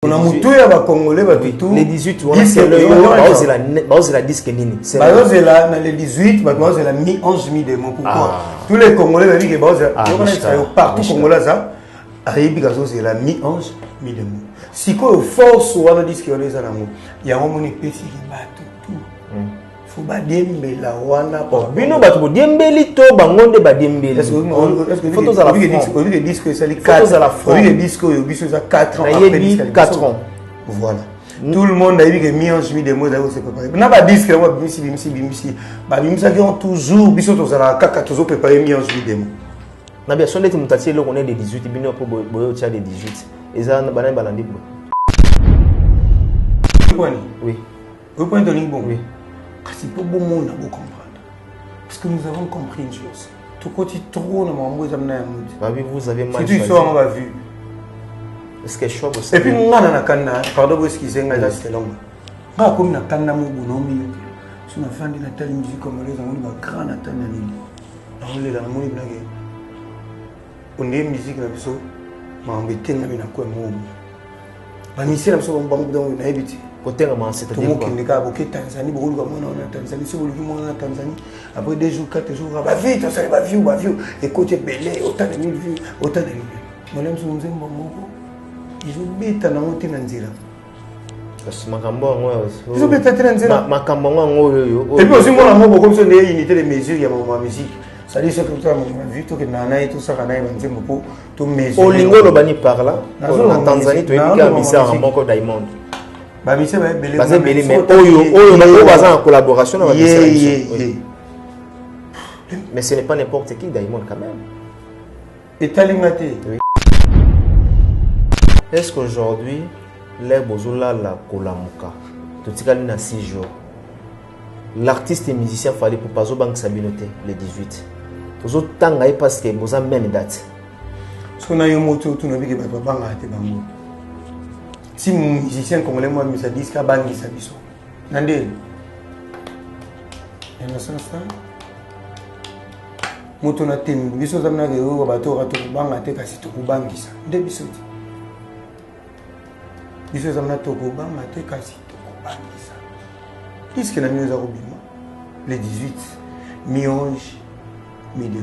On a monté à Congolais, les 18, on a la disque nini. Les 18, c'est la mi-11 mi démo. Pourquoi tous les Congolais, partout Congolais, c'est la mi-11 mi démo. Si quoi force ou on disque on est à l'amour, il y a un moment qui peut tout. Faut pas diembe la wana. Bino batu diembeli to bangonde ba diembeli. Est-ce que photos à la France. On dit que disque c'est les 4 à la France. On dit que disque au biso ça 4 ans après 4 ans. Voilà. Tout le monde a dit que mi-ange mi démo d'ailleurs c'est préparé. Na ba disque moi bimsi. Ba bimsa qui ont toujours biso to za kaka toujours préparé mi-ange mi démo. Na bien sonné mutati le on est de 18 bino pour boyo tia de 18. Et ça na bana balandi bo. Oui. Vous pouvez donner bon. Oui. C'est pour bon monde à vous comprendre. Parce que nous avons compris une chose. Tout côté trop, nous vous avez mal. Si tu sors, on va vu. Est-ce que je suis aussi? Et puis, nous avons pardon, vous excusez, nous avons c'est long. Nous avons comme nous avons si nous avons une telle musique comme les gens, nous avons grand attendre. Nous avons dans la blague. On est musique, nous avons mais on est tellement bien à quoi nous. Mais ici, nous avons dans une habitude. Côté roman, c'est-à-dire quoi? Tanzanie, beaucoup de gens en Tanzanie, si vous voulez en Tanzanie, après 2 jours, 4 jours, va vite, ça va vite, et côté belé, autant de 1000 vues, autant de 1000 vues. Moi, je me dis, ils ont bête à monter dans Nzira. Ils ont bête à monter dans Nzira. Et puis aussi, moi, je comme ça, il y a unité de mesure, il y a ma musique. Ça dit, c'est comme ça, vu que Nana et tout ça, Nana, il y a beaucoup de mesures. Au Lingo, le bani par là, en Tanzanie, tu es un bizarre en banque Diamond. Mais en collaboration mais ce n'est pas n'importe qui Diamond quand même. Oui. Est-ce qu'aujourd'hui les bozola la kolamuka tout ça na 6 jours l'artiste et musicien fallait pour pas banque Sabinoté le 18 toujours tanga parce que vous avez même date ce qu'on a eu moto tout n'oublie que banga a été bango. Si mon musicien congolais moi me dit que bangi sa biso nandé en ce sens moto na tem biso zamna ke o bato rato banga te kasi to bangi sa nde biso zamna to banga te kasi to bangi sa qu'est-ce que na mieux arobima les 18 mi-11 mi-2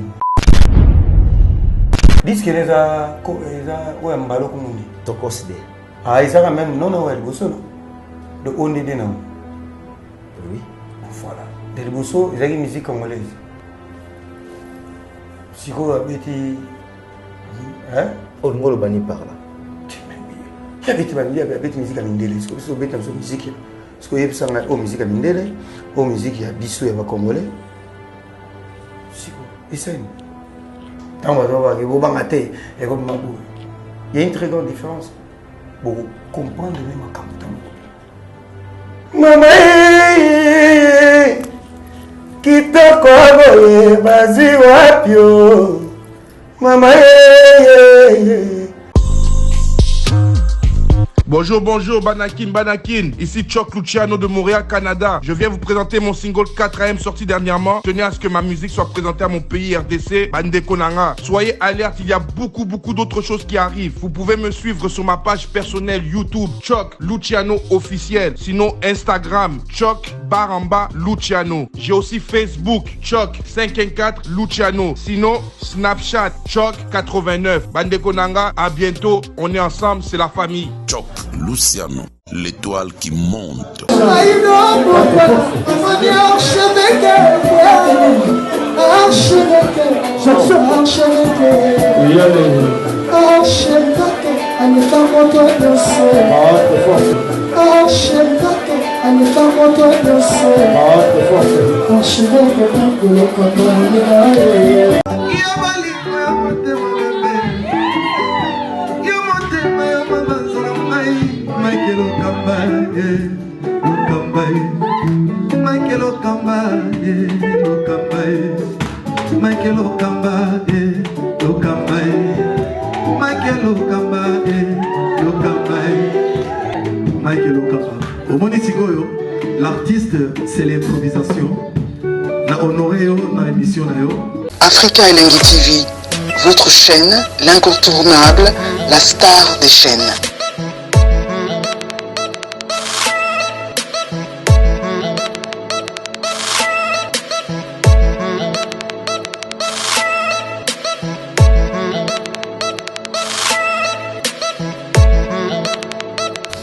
disque les a ouais mbalo kumundi to considère. Ah, ils ont même non, elle bosse de Ondé non. Oui. Voilà. Del Bosso, ils ont une musique congolaise. Si vous avez été. Hein? On ne le bannit par là. Il y avait une musique à Mindele. Parce que vous avez une musique. Parce que vous avez une musique à Mindele. Une musique à Bissou et à Congolais. Si vous. Et ça. Tant que vous avez un bangaté et comme Mabou. Il y a une très grande différence. Pour comprendre même à Maman, kitoko boye bazi wapio. Maman. Bonjour, Banakin. Ici Choc Luciano de Montréal, Canada. Je viens vous présenter mon single 4AM sorti dernièrement. Tenez à ce que ma musique soit présentée à mon pays RDC, Bande Konanga. Soyez alerte, il y a beaucoup d'autres choses qui arrivent. Vous pouvez me suivre sur ma page personnelle YouTube, Choc Luciano officiel. Sinon, Instagram, Choc Baramba Luciano. J'ai aussi Facebook, Choc 514 Luciano. Sinon, Snapchat, Choc 89. Bande Konanga, à bientôt. On est ensemble, c'est la famille. Choc Luciano, l'étoile qui monte. L'artiste, c'est l'improvisation. Na honoré dans l'émission. Africa Elengi TV, votre chaîne, l'incontournable, la star des chaînes.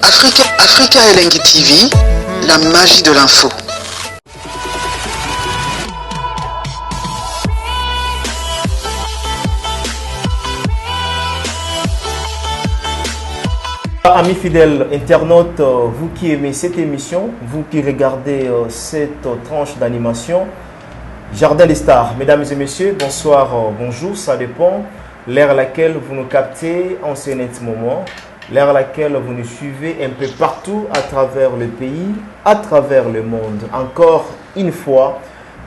Africa Elengi TV, la magie de l'info. Amis fidèles internautes, vous qui aimez cette émission, vous qui regardez cette tranche d'animation, Jardin des Stars, mesdames et messieurs, bonsoir, bonjour, ça dépend. L'ère à laquelle vous nous captez en ce net moment, l'ère à laquelle vous nous suivez un peu partout à travers le pays, à travers le monde. Encore une fois,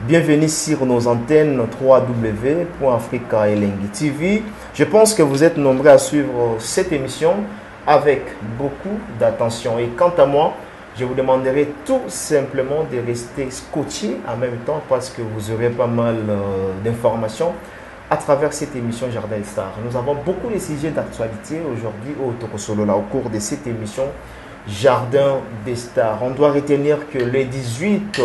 bienvenue sur nos antennes www.africaelengi.tv. Je pense que vous êtes nombreux à suivre cette émission avec beaucoup d'attention. Et quant à moi, je vous demanderai tout simplement de rester scotché en même temps parce que vous aurez pas mal d'informations à travers cette émission Jardin des Stars. Nous avons beaucoup de sujets d'actualité aujourd'hui au cours de cette émission Jardin des Stars. On doit retenir que le 18,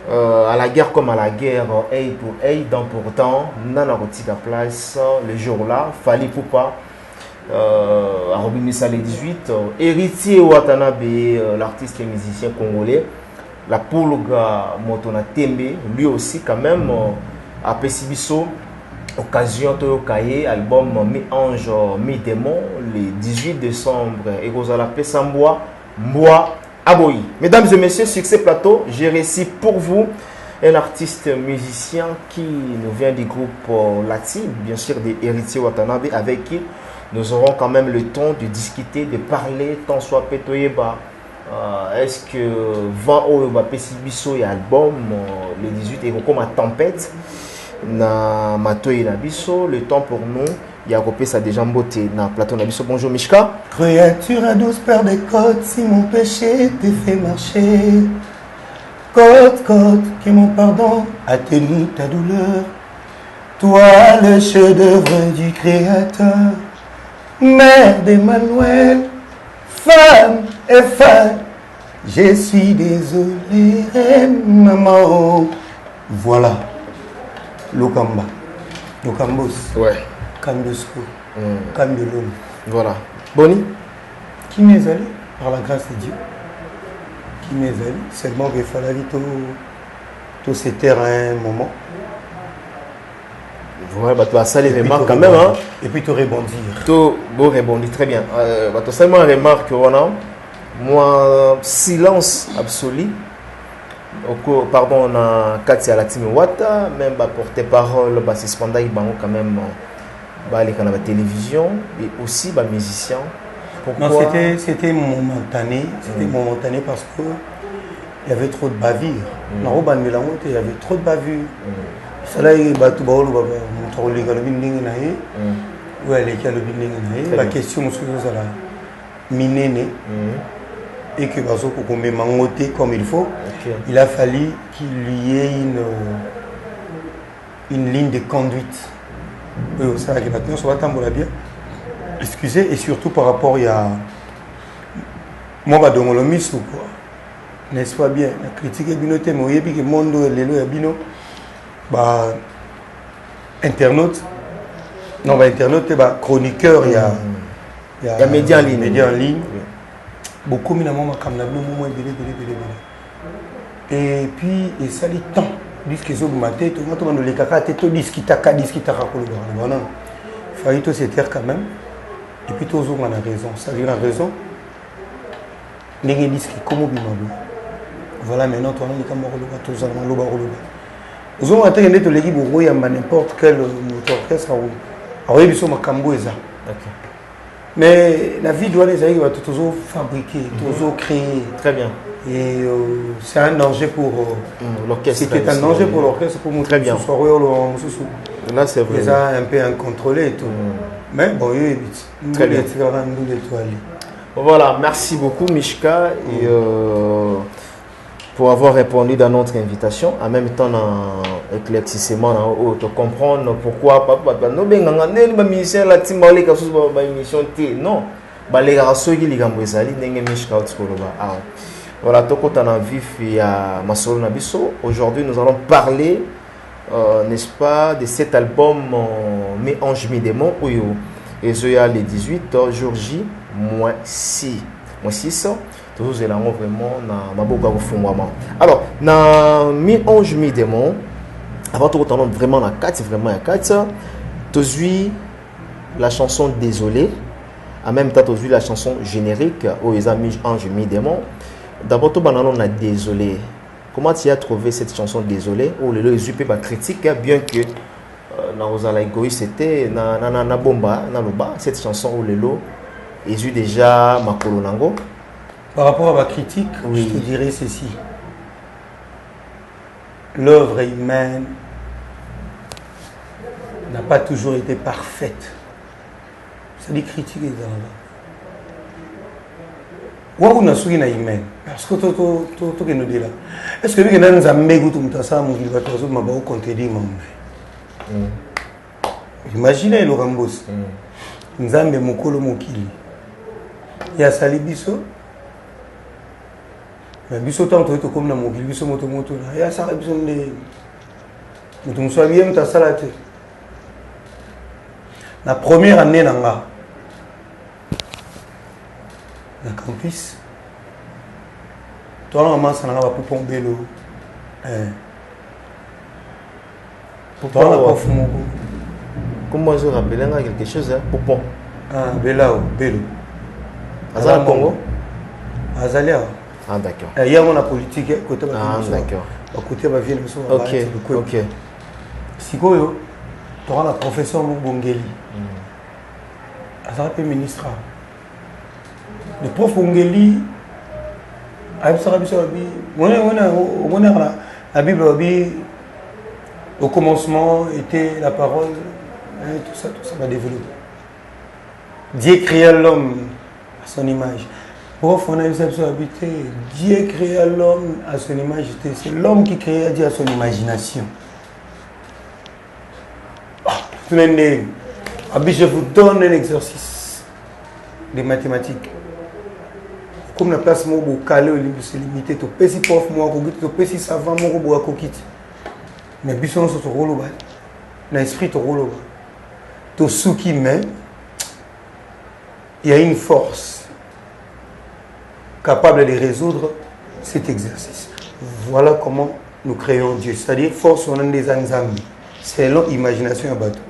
à la guerre comme à la guerre, œil pour œil, dent pour dent, nana rotika place, le jour-là, Fally Ipupa, à Robinissa le 18, héritier Watanabe, l'artiste et musicien congolais, la Pulga Motona Tembe, lui aussi quand même, à Pessibiso, occasion Toyokaye, album Mi-Ange, Mi-Démon, le 18 décembre, et Rosala Pessamboa, Mboa, Aboyi. Mesdames et messieurs, sur ce plateau, j'ai réussi pour vous un artiste musicien qui nous vient du groupe Lati, bien sûr des héritiers Watanabe, avec qui nous aurons quand même le temps de discuter, de parler, tant soit Petoyeba. Est-ce que 20 Oyoba Pessibiso et album, le 18 et comme à tempête, na Matoye Nabiso, le temps pour nous. Il y a repé ça déjà beauté dans plateau Nabiso. Bonjour Mishka. Créature à douce paire de côtes, si mon péché te fait marcher. Côte, côte, que mon pardon atténue ta douleur. Toi, le chef-d'œuvre du Créateur. Mère d'Emmanuel, femme et femme. Je suis désolé, maman. Voilà. Lokamba. Lokambos. Ouais. Cambusco, Cambulum. Voilà. Boni. Qui m'est allé par la grâce de Dieu. Qui m'est allé seulement qu'il fallait tout se taire à un moment. Ouais, bah tu as ça les remarques quand même. Hein? Et puis tu rebondir. Tu beau rebondir très bien. Bah tu as seulement remarque voilà. Moi, silence absolu. Pardon, on a Katia Latime Wata, même bah, porte-parole, bah, c'est cependant quand même. Les canaux de télévision et aussi musicien. Pourquoi? Non, c'était momentané. C'était momentané parce que il y avait trop de bavures. Il y avait trop de bavures. Ça là, il y a tout le monde la question c'est miné et que comme il faut. Il a fallu qu'il y ait une ligne de conduite. Ça maintenant ça va t'emboler bien. Excusez, et surtout par rapport à moi bah dans le mis ou quoi, n'est-ce pas bien la critique est bien thème et puis que monde les lois bino bah internaute non bah internaute bah chroniqueur il y a médias en ligne beaucoup mais moi comme la moment et puis et ça les temps disque zo maté tout le monde les caca tout disque ta voilà fallait tout se taire quand même et puis toujours on a raison ça veut dire raison les disques comme bimabo voilà maintenant toi on est comme rolo tous allons loba vous on attend que l'équipe au n'importe quel orchestre ou oui biso makambo eza mais la vie doit les arriver toujours fabriquer toujours créer très bien. Et c'est un danger pour l'orchestre. C'était un danger pour l'orchestre pour montrer bien. Là, c'est vrai. Ils ont un peu incontrôlé et tout. Mais bon, très bien. Voilà, merci beaucoup Mishka et, pour avoir répondu à notre invitation. En même temps, éclaircissement, de comprendre pourquoi papa non ben nganga musicien la team les kasus ba émission T non ba les garçons qui les gambezali ndenge Mishka otskoloba ah. Voilà, Tokotana vif et à Masolo Nabiso. Aujourd'hui, nous allons parler, n'est-ce pas, de cet album Mi-Ange Mi-Démon. Et il y a les 18 jour J moins 6. Moins 6. Toujours c'est vraiment na maboka kufungwama. Alors, na mi-11 mi-démon, avant tout on vraiment na 4 vraiment à 4. Toujours la chanson Désolé. En même temps, toujours la chanson générique où ils ont mis Ange mi-démon. D'abord, tout on a Désolé. Comment tu as trouvé cette chanson Désolé? Où le UP pas critique, bien que na Rosala égoïste c'était na bomba na loba cette chanson où le lot ils ont déjà makolo nango. Par rapport à ma critique, oui. Je te dirais ceci. L'œuvre humaine n'a pas toujours été parfaite. Ça dit critiquer dans là. Où on a souri na humaine. Parce que tout que nous dit là. Est-ce que nous avons mis tout le ça mon va toujours m'a pas contredire mon. Imaginez le Rambos. Nous avons mokolo mokili. Il y a salibiso. Mais biso tant que comme na mokili biso moto là. Il y a ça biso de. Nous sommes bien ta salate. La première année nanga. Na campus. Toi maman ça n'a pas pour pomper l'eau. Toi la prof moko. Comment je rappelle quelque chose hein Poupon. Ah Belao, Bello. Azal Congo. Azalia. Ah d'accord. Il y a mon politique côté ah d'accord. Côté ma vie le OK. OK. Sikoyo. Toi la professeur Bongeli. Azal pe ministre. Le prof Bongeli a ça bi on la Bible au commencement était la parole. Tout ça va développer. Dieu créa l'homme à son image. Prof, on a eu ça habité. Dieu créa l'homme à son image. C'est l'homme qui créa Dieu à son imagination. Je vous donne un exercice de mathématiques. Comme la place moi au calé au libre c'est limité. Tu peux si prof moi tu peux si savant moi au coquille. Mais bisson sur ton rôle bas. L'esprit ton rôle bas. Tout ce qui met, il y a une force capable de résoudre cet exercice. Voilà comment nous créons Dieu. C'est-à-dire, force, on a des ensembles. C'est l'imagination à bateau.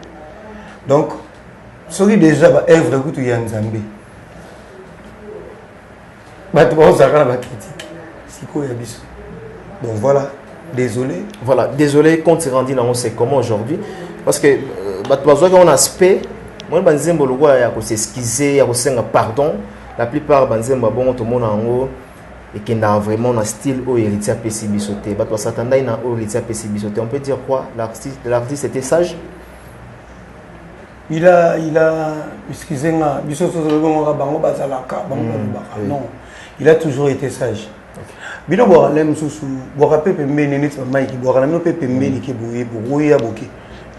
Donc, ce qui est déjà œuvre que tu y as ensemble. Donc voilà, désolé. Voilà, désolé, quand tu rendu dans c'est comment aujourd'hui. Parce que on a aspect, moi banzembo logo ya ko s'excuser, ya ko senga pardon. La plupart banzembo bon tout monde en haut et qui n'a vraiment un style au héritier PC bisoté. Bah toi s'attendait na au héritier PC bisoté. On peut dire quoi? L'artiste était sage. Il a excusez-moi, bisoto bango bango bazalaka bango non. Il a toujours été sage. Bino bo lem susu bo rapé pe menene ta mai ki bo rana pe meni ki boye bo ya boké.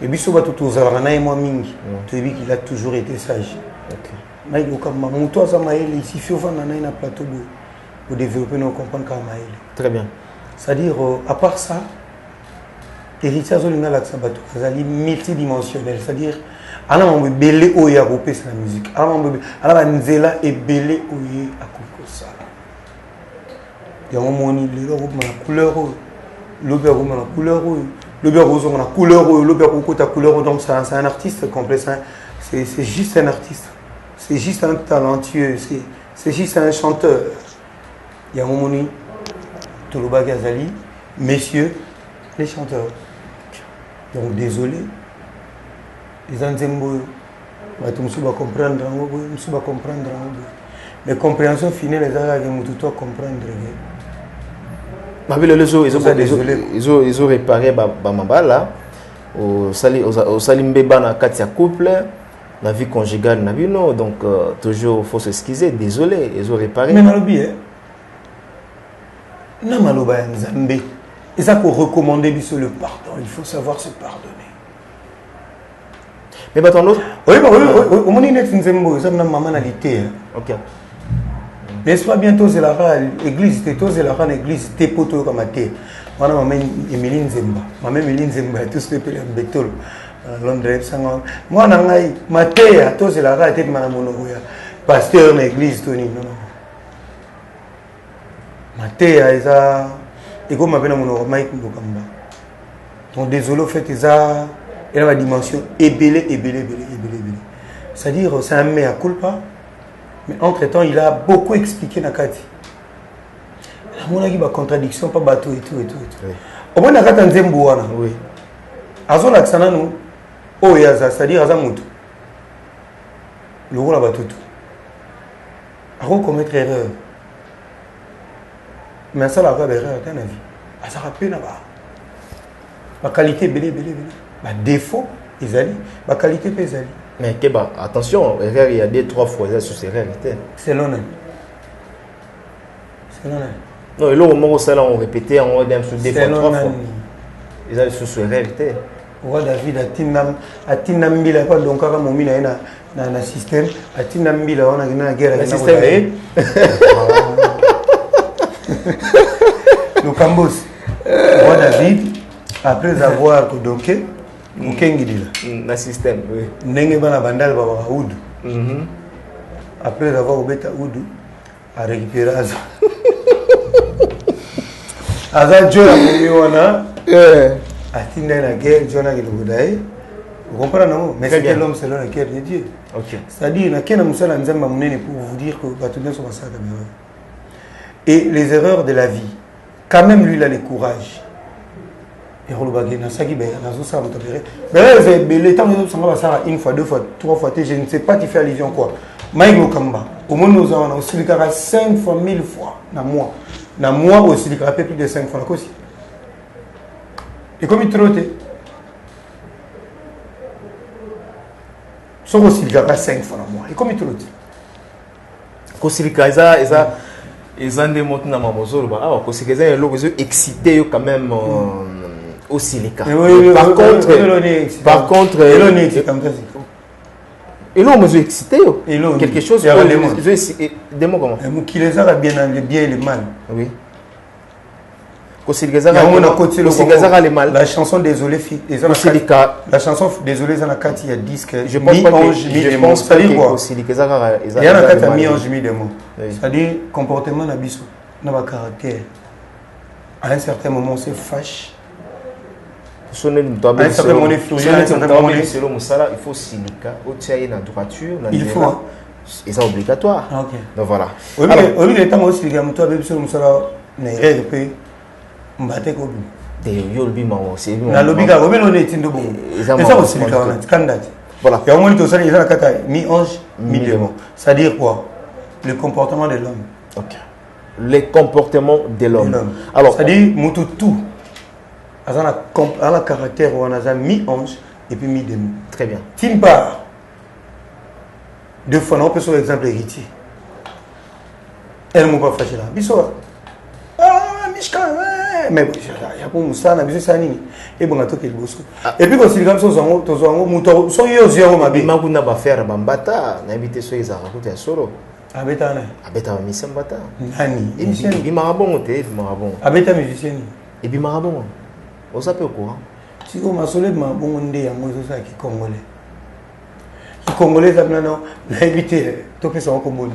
Et biso ba tout ozalana et moi mingi. Tu dis qu'il a toujours été sage. OK. Mais comme mon ça maïle ici faut faire na plateau pour développer nos comprendre comme maïle. Très bien. C'est-à-dire à part ça héritier zolinga la sabato azali multidimensionnel, c'est-à-dire ala mo belé o ya kopé la musique. Ala nzela et belé o ye akoko ça. Il y a un moment la couleur l'obéro la couleur l'obéro on a couleur l'obéro côté couleur donc c'est un artiste complet c'est juste un artiste c'est juste un talentueux c'est juste un chanteur. Il y a un moment Toloba Gazali messieurs les chanteurs donc désolé les anzembo tout va comprendre mais compréhension finale les ara que tout comprendre. Ils ont réparé Bamabala au Salimbeba na Katia couple, la vie conjugale na bino donc toujours faut s'excuser, désolé, ils ont réparé. Mais malobi na maloba nzambe. Et ça pour recommander biso le pardon, il faut savoir se pardonner. Mais baton autre. Oui, au moni net nzembo, ça na maman na lité. OK. N'est-ce pas bientôt c'est la église c'était c'est la église t'es poto comme terre. Voilà maman Emeline Zemba. Maman Emeline Zemba tout ce que le bétol. Londres sanga moi na ngai mateya to c'est la tête mana monoko ya pasteur na église toni non mateya eza ego mabena monoko Mike Ndokamba donc désolé au fait eza il a une dimension ébélé. C'est-à-dire c'est un mea culpa mais entre temps il a beaucoup expliqué nakati on a eu des contradictions pas bateau et tout au moins nakata nzembo wana oui azola kisana nous oh yaza c'est-à-dire aza mutu le rôle batutu a commettre erreur mais ça la erreur dans la vie ça rappelle la qualité belé ba défaut ezali ba qualité pe ezali mais que bah attention erreur il y a 2-3 fois ça sur erreur c'est l'honneur non et là au moment où ça là on répétait on dem sur 2 fois 3 fois ils allaient sur erreur Roi David atina mbila pas donc kaka momi na système atina mbila on a na guerre le système le Cambos Roi David après avoir docké mukengidila na système oui ndenge bana bandal baba Oud après avoir obeta Oud a récupéré Aza Jola momi wana Atinda la guerre, John a dit vous comprenez non? Mais c'est l'homme selon la guerre de Dieu. Ok. C'est-à-dire, il y a quelqu'un qui a dit pour vous dire que Batounian sont passés à la erreur. Et les erreurs de la vie, quand même lui, il a le courage. Et on va dire, ça qui est ça mais le temps où ça va une fois, 2 fois, 3 fois, je ne sais pas qui fait allusion quoi. Mike Okamba, au monde nous avons aussi le cas 5 fois, 1000 fois dans moi. Dans moi aussi, il y a plus de 5 fois aussi. Et comme il trotte, son aussi il y a 5 fois dans moi. Et comme il trotte. Kosilika ils ont des mots dans ma mozolo bah ah Kosilika ils sont excités quand même au silica. Par contre ils ont excité quelque chose des mots comment qui les a bien le bien et le mal. Oui. La chanson désolé la chanson désolé ça na kati ya disque je pense pas que il y a na kati mi ange mi démon c'est-à-dire comportement na biso na ba caractère à un certain moment on se fâche sonner une table il faut silica au tiers na droiture il faut c'est obligatoire donc voilà au lieu de temps aussi les gars toi biso musala na rêve mbate ko de yo lobima c'est na lobika ko meno ne tindo bon et ça aussi le candidat voilà et au moins tout ça il y a kata mi ange mi démon c'est à dire quoi le comportement de l'homme OK les comportements de l'homme alors c'est à dire mutu tout à la caractère on a mi ange et puis mi démon très bien timba deux fois on peut sur exemple héritier elle m'a pas fâché là biso mais il y a pour ça na biso ça nini et bon ato ke liboso et puis quand il comme ça to zongo muto so yo zio ma bi makuna ba faire bambata na habité so isa raconte ya solo abeta musicien bata nani et bi marabongo te marabongo abeta musicien et bi marabongo on s'appelle quoi si on m'a solé marabongo ndé ya mozo ça qui congolais ça non la éviter to pesa ko moni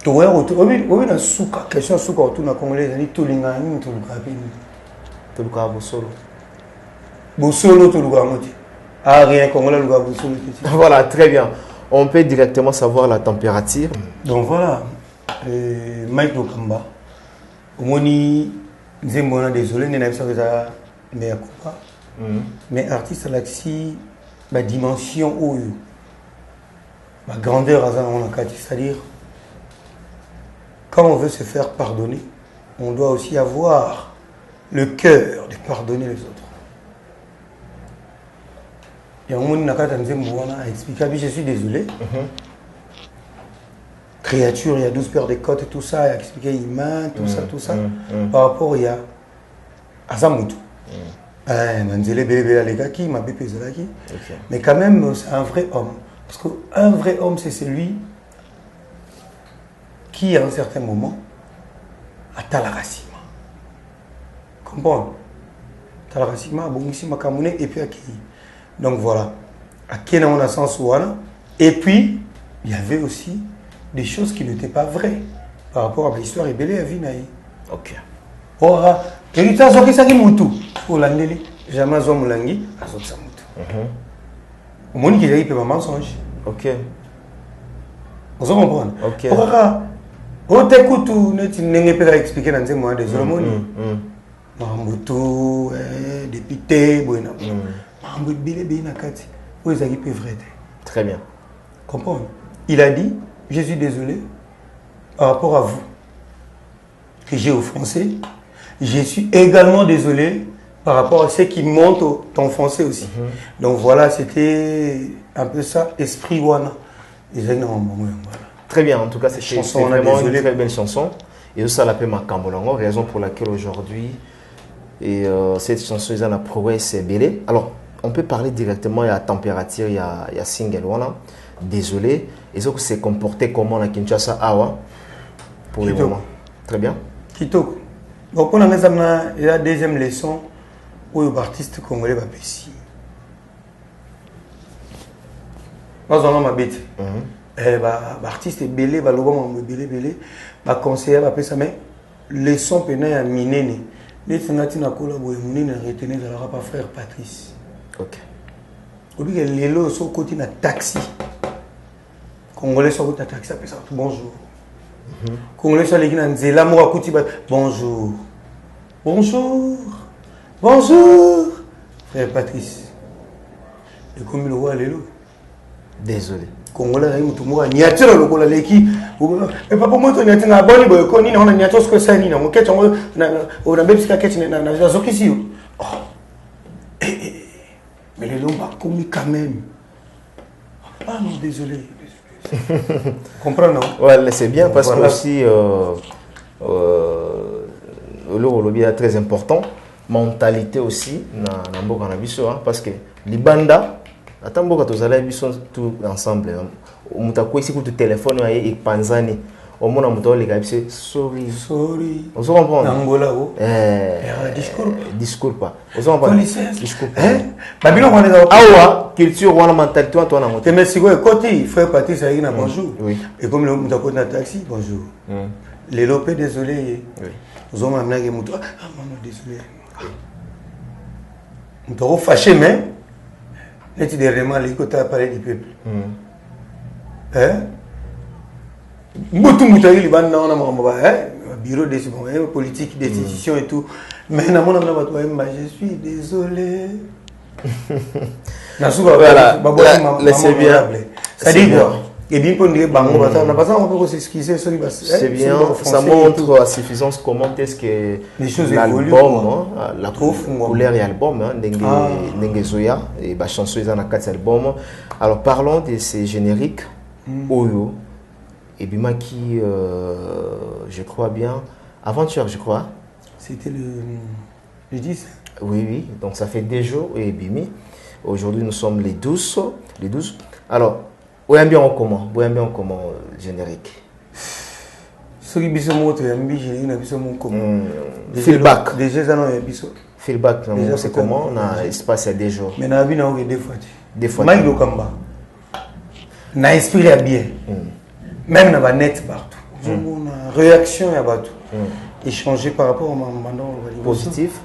to ouais oui na suka question suka autour na congolais ni to linga ni to lukapi to luka bosolo to luka moti ah rien congolais luka bosolo voilà très bien on peut directement savoir la température donc voilà Mike Okamba omoni nzembo na désolé ne na bisa ça mais akupa mais artiste laxi ba dimension oyo ma grandeur on a kati c'est-à-dire quand on veut se faire pardonner, on doit aussi avoir le cœur de pardonner les autres. Il y a un monde qui a expliqué, je suis désolé. Créature, il y a 12 paires de côtes, tout ça, il a expliqué Iman, tout ça. Par rapport, il y a Azamutu. Mais quand même, c'est un vrai homme. Parce qu'un vrai homme, c'est celui qui, à un certain moment, a Talarasima. Comprends? Talarasima, Bongisi Makamune, et puis Donc voilà. À Kenya, on a sens ouana. Et puis, il y avait aussi des choses qui n'étaient pas vraies par rapport à l'histoire ébélée à Vinaï. Ok. Ora, héritage zoki saki mutu. Pour l'andeli, jamais zo mulangi, azok sa mutu. Au monde qui a eu un mensonge. Ok. Vous comprenez? Ok. Ora, on t'écoute ou ne tu n'es pas expliquer dans ces mois des hommes. Mambutu, député, bueno. Mambutu bile bile nakati. Où est-ce qu'il peut vrai? Très bien. Comprends? Il a dit, je suis désolé par rapport à vous que j'ai offensé. Je suis également désolé par rapport à ceux qui montent ton français aussi. Donc voilà, c'était un peu ça, esprit Wana. Très bien, en tout cas, c'est vraiment une très belle chanson. Et ça l'appelle Makambolongo, raison pour laquelle aujourd'hui, cette chanson est dans la prouesse belée. Alors, on peut parler directement, il y a température, il y a single Wana. Désolé. Et ça s'est comporté comment à Kinshasa Awa pour le moment. Très bien. Kitoko. Donc, pour la deuxième leçon où l'artiste congolais va pécher. Nous avons ma bête. L'artiste est belé, belé, conseiller va pécher, mais leçon pénal à miné. Les Fenati n'a collaboré, n'a retenu de la frère Patrice. Ok. Aujourd'hui, les lots sont côté d'un taxi. Congolais sont côté d'un taxi, après ça, bonjour. Congolais sont les gens qui l'amour à côté, bonjour. Bonjour. Bonjour. Frère Patrice. Et comme le roi, les lots. Désolé. Congolais, tout le monde, niature le roi, l'équipe. Mais pas pour moi, tu n'as pas bonne, mais quand on a niature, ce que ça n'y a, on a même si la quête n'est pas ici. Mais les lombes ont commis quand même. Ah non, désolé. Comprends, non? Ouais, c'est bien parce que aussi, le lobby est très important. Mentalité aussi, parce que les bandas, attends, quand ils sont tous ensemble. On t'a quoi ici pour te téléphoner et Panzani. Au moins, on t'a dit sorry. Sorry. On se comprend. Angola, discours pas. On se comprend. Discours pas. Babylon, on est dans la culture, on a la mentalité, on a la mais si vous côté, frère Patrice, ça y est, bonjour. Oui. Et comme le monde a taxi, bonjour. Les lopés, désolé. Nous avons amené les moutons. Ah, maman, désolé. Nous avons fâché, mais. Là, tu dernièrement, les côtés à parler du peuple. Moutou il va dans un bureau de politique, des décisions et tout. Mais je suis désolé. Voilà, c'est bien. Ça dit quoi? Et bien pour dire bango, on n'a pas ça, on peut s'excuser. C'est bien, ça montre à suffisance comment est-ce que l'album, la couleur et l'album, Nengezoya, et la chanson est dans 4 albums. Alors parlons de ces génériques, Oyo, et Bima qui, je crois bien, Aventure, je crois. C'était le 10. Oui, donc ça fait 2 jours, et Bimi. Aujourd'hui, nous sommes les 12. Alors, où est bien en comment générique? Ce qui est mon feedback. Déjà, ça n'a pas feedback, c'est comment on a espace à 2 jours. Mais on a vu des fois. Des fois. Mike Lokamba. Na inspiré bien. Même dans la net partout. On a réaction à partout. Échanger par rapport au moment positif.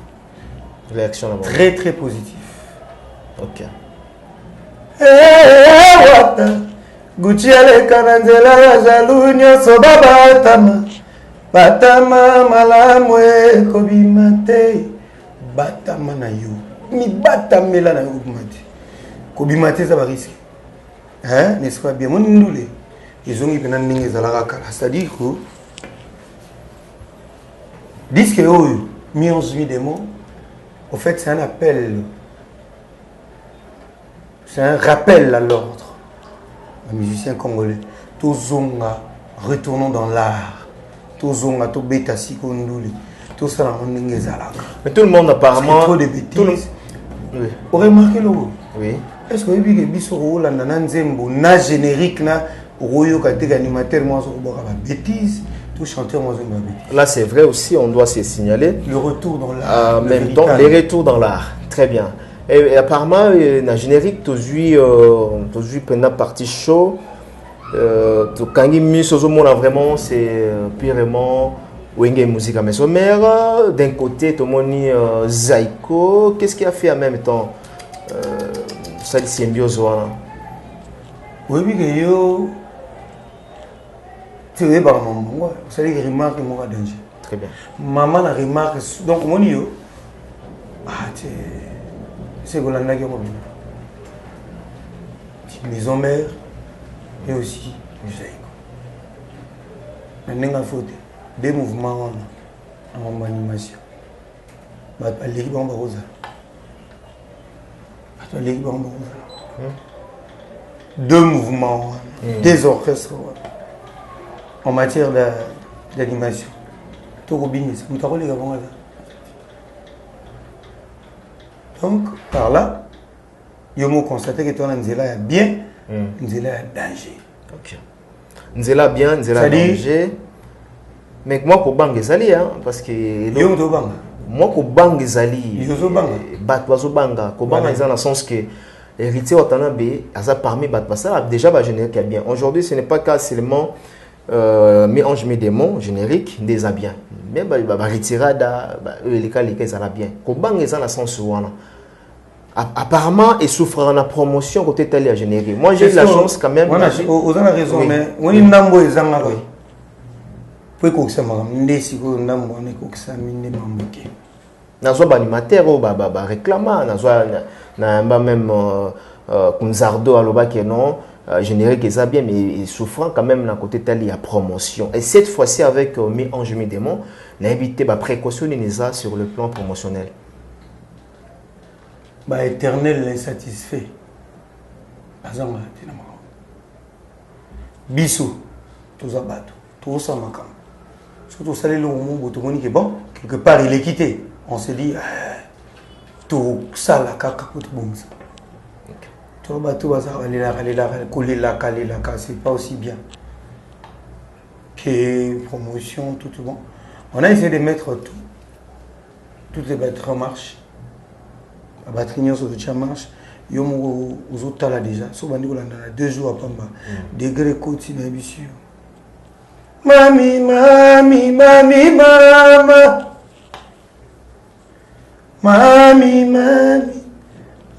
Réaction là-bas. Très très positif. Ok. Gucci aleka na nzela ya jalu nyonso batama malamu ekobima te batama na yo mibatamela na yo kobima te eza bariske n'est-ce pas bien moni ndule ezongi mpena ndenge ezalaka kala c'est-à-dire que disque oyo 11 000 démons au fait c'est un appel, c'est un rappel à l'ordre. Un musicien congolais. Tozonga, retournons dans l'art. Tozonga, to beta sikonduli. Tout ça dans mon ingezalaka. Mais tout le monde apparemment. Trop de bêtises. Oui. Vous remarquez le mot? Oui. Est-ce que vous avez vu que Bissoro Landa Nanzembo, na générique, na Royo Katek animateur, moi, je bêtises. Tout chanteur, moi, je bêtises. Là, c'est vrai aussi, on doit se signaler. Le retour dans l'art. En même temps, les retours dans l'art. Très bien. Et apparemment, dans le générique, tu as vu pendant partie show. Quand il mis ce moment vraiment, c'est purement Wenge musique à maison mère. D'un côté, tu as Zaiko. Qu'est-ce qu'il a fait en même temps? Ça, c'est symbiose. Oui, oui, que yo. Tu es par maman. Ça dit que remarque mon danger. Très bien. Maman la remarque. Donc, mon yo. Ah, c'est que l'on a qui maison mère et aussi Zaiko. Maintenant, il faut des mouvements en animation. L'équipe en Barosa. L'équipe en Barosa. 2 mouvements, 2 orchestres en matière d'animation. Donc, par là, il faut constater que ton Nzela est bien, Nzela est danger. Ok. Nzela bien, Nzela danger. Mais moi, pour Bang Zali, parce que. Moi, pour Bang Zali, Batwazobanga, Kobanga, dans le sens que. Héritier Watanabe, parmi Batbassa, déjà générique est bien. Aujourd'hui, ce n'est pas qu'à seulement mélange mes démons générique des bien. Mais retirada, les cas ça va bien. Kobang est dans le sens où apparemment il souffre en la promotion côté tel à générique. Moi j'ai eu la chance quand même. Vous avez raison, mais on est nambo et zanga. Pour que ça m'arrange, ndesi ko nambo ne ko ça mine mamboke. Nazo animateur ou réclama na même Kunzardo aloba que non générique ça bien mais il souffrant quand même dans côté tel à promotion et cette fois-ci avec mes anges mes démons n'a évité précautionner ça sur le plan promotionnel. Éternel insatisfait. Azanga tinama. Bisou tous abato tous samakam. Surtout ça les longs mots tout monde qui bon quelque part il est quitté. On se dit tout ça la caca pour tout bon ça. Tout bateau ça c'est pas aussi bien que promotion tout bon. On a essayé de mettre toutes les batteries en marche. La batterie sur le marche. Yo aux autres là déjà. So bandi ko landa 2 jours à Pamba. Degré continue bien. Mami mami mami mama. Mami, mami,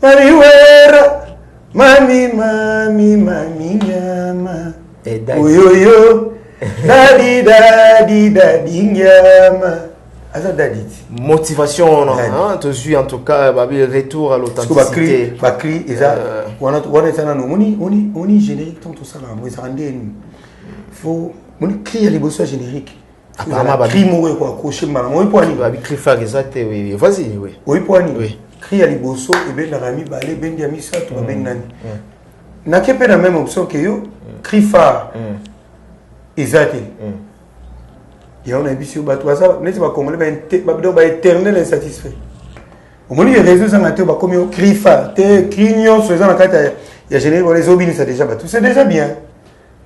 mami wera, mami, mami, mami nyama. Oyoyo, dadi, dadi, dadi nyama. Asa dadi. Motivation, hein, tu suis en tout cas, retour à l'authenticité. Bakri, eza, on est là, on est générique, tout ça là, on est rendé. Faut, on crie les bosses génériques. Apparemment, cri mourir quoi, accrocher mal. Moi, pour aller. Cri faire exact, oui. Vas-y, oui. Oui, pour aller. Cri à les bosses et ben la rami balé ben diami ça, tout va ben nani. N'a qu'à la même option que yo. Cri phare. Exact. Il y a un ambition, bah toi ça, n'est-ce pas comme le ben éternel insatisfait. Au moment où il y a réseaux en atelier, bah comme yo cri phare, te crignon sur les en carte, il y a généralement les obéis ça déjà, bah tout c'est déjà bien.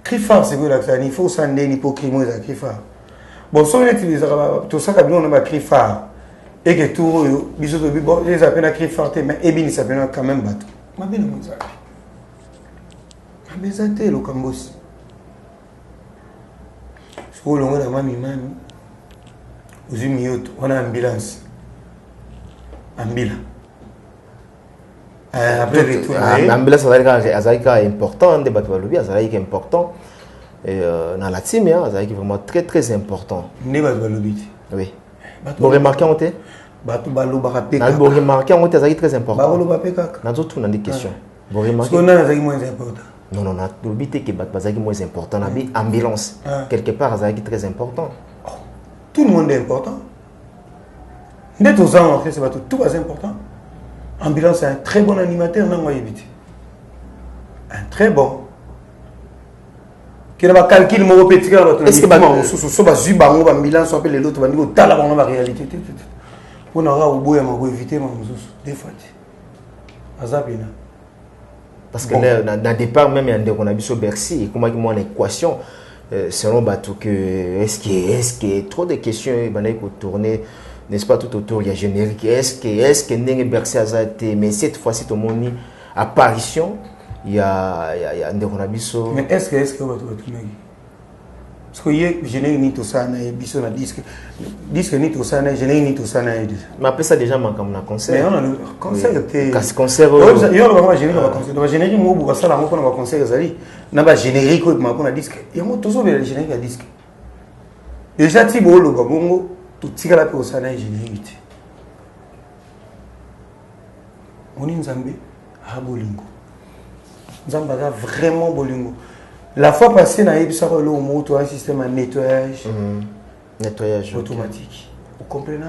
Cri phare c'est quoi là, il faut s'en déni pour crier moi ça cri phare. Bon, si on utilise tout ça, on a cri phare. Et que tout, bon, les appels à cri phare, mais Ebini s'appelle quand même bateau. Ma bien, mon zaki. Ma bien, ça t'est le Cambos. Si vous voulez, on a mami, aux humiotes, on a ambulance. Ambulance. Après, retour. Ambulance, ça est important, débat de lobby, ça est important. Et dans la team, ça est vraiment très très important. Oui. Vous remarquez en té? Vous remarquez en té, ça est très important. Dans d'autres, on a des questions. Vous remarquez? Non, non, le but est que ça est moins important. Ambulance, quelque part, ça est très important. Tout le monde est important. Tout est important. Ambulance est un très bon animateur, non, un très bon. Qui n'a pas calculé mon petit cœur. Est-ce que on ambulance on appelle l'autre on dit la réalité. On aura au bout à éviter des fois. Parce que dans le départ même il y a qu'on a vu sur Bercy comment moi l'équation selon bateau que est-ce que trop de questions il va tourner n'est-ce pas, tout autour, il y a générique. Est-ce que Ndenge Bercé a été, mais cette fois-ci, tout le monde apparition, il y a Nderonabiso. Mais est-ce que vous avez tout parce que je générique ni tout ça, biso na disque ni tout ça, générique ni tout ça. Mais après ça, déjà, comme un concert. Mais on a le concert. Concert. Il y a le générique, le générique, moi, ça, là, on a un concert, on a un générique, on a un disque. Il y a toujours le générique à disque. Déjà, si vous avez un tout ce que la personne a générique. On est Nzambe à Bolingo. Nzambe a vraiment Bolingo. La fois passée, on a eu un système de nettoyage. Nettoyage automatique. Vous comprenez?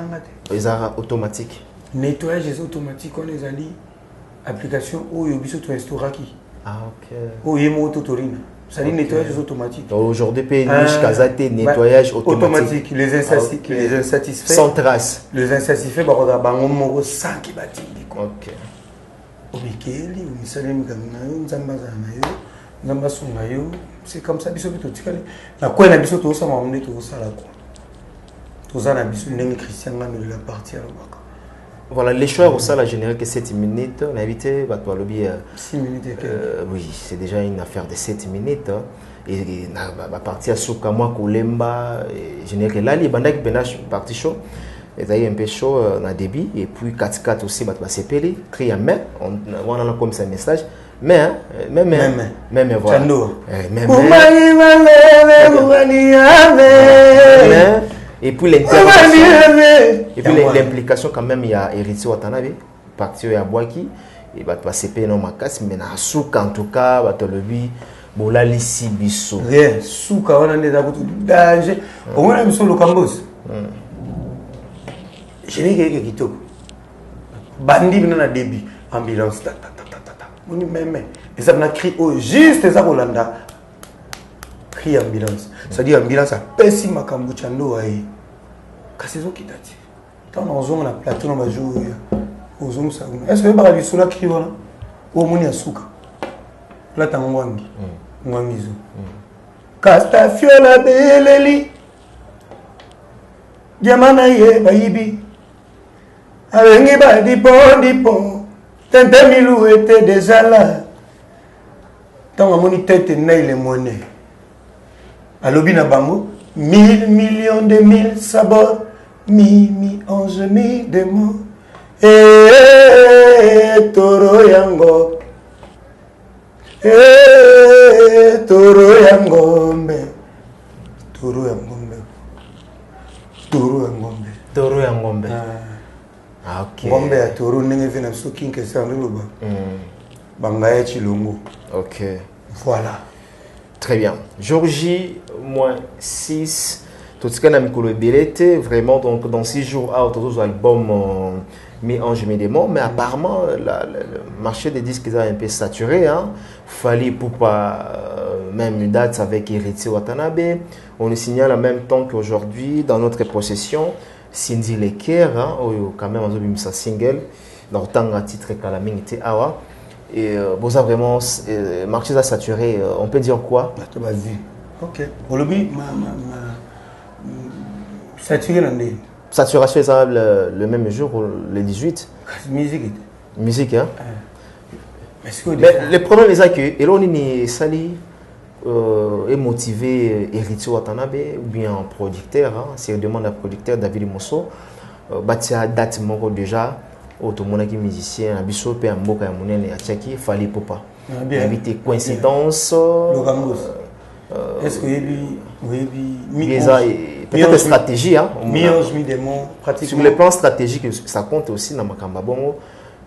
Les arts automatiques. Nettoyage automatique, on les a dit. Application où il y a un restaurant qui. Ah, ok. Où il y a un autotorine. Ça dit nettoyage automatique. Aujourd'hui, nettoyage automatique. Les insatisfaits. Sans trace. Les insatisfaits, il y a un sang qui bâtit. Ok. C'est comme ça, la quoi na biso to ça m'a emmené tout ça là quoi. Tout ça na biso n'aime Christian là mais la partie là bas. Voilà, les choix au ça la générale que 7 minutes, on a évité bateau lobby 6 minutes oui, c'est déjà une affaire de 7 minutes et na partie à Souka moi Kolemba général là les bandes qui benach partie chaud. Et d'ailleurs un peu chaud na débit et puis 4-4 aussi bateau va s'épeler, crie à main, on a comme ça message. Mais voilà. Et puis l'implication quand même il y a héritier Watanabe parti à Boaki et va passer payer non makas mais na souka en tout cas va te le bi bola lisi biso rien souka on a des danger au moins même sur le campus je n'ai que kitoko bandi na débit ambulance même et ça m'a crié juste ça Rolanda cri ambulance ça dit ambulance a pessi makambu chando ai kasezo kitati tant on a plateau na jour aux hommes ça est-ce que ba biso la cri wala o moni asuka la tangwangi ngwangizo kasta fiola beleli jamana ye bayibi awengi ba dipo Tente Milou était déjà là. Tant que mon tête n'est les monnaies. À l'obina bango, 1000 millions de mille sabords, 11 000 de mots. Toro yango. Toro yangombe. Toro yangombe. Toro yangombe. Toro yangombe. Ah, ok. Ngombe ya toro nenge vena so kinke sanduba. Bangaya chilongo. Ok. Voilà. Très bien. Georgie, moins 6. Tout ce qu'on a mis pour le billet, vraiment, donc dans 6 jours, autour albums mi-ange, mi-démon. Mais apparemment, le marché des disques est un peu saturé. Hein. Fallait pour pas même une date avec Héritier Watanabe. On nous signale en même temps qu'aujourd'hui, dans notre possession, Cindy Leker, hein, quand même, on a mis sa single, dans le temps à titre Kalaming était Awa. Et bon, ça vraiment, marché a saturé, on peut dire quoi? Ok. Aujourd'hui, saturé dans les. Saturation est le même jour, le 18. Musique. Musique, hein? Mais le problème est que, Elon est sali. Est motivé Héritier Watanabe ou bien un producteur, hein, si on demande à un producteur David Mosso, bâtir date moko déjà, tout le monde qui est musicien, à Bissau, puis à Mboka et à Mounen et à Tchaki, il fallait pas. Éviter coïncidence. Est-ce que peut-être stratégie, hein? Sur le plan stratégique, ça compte aussi dans Makamba Bongo,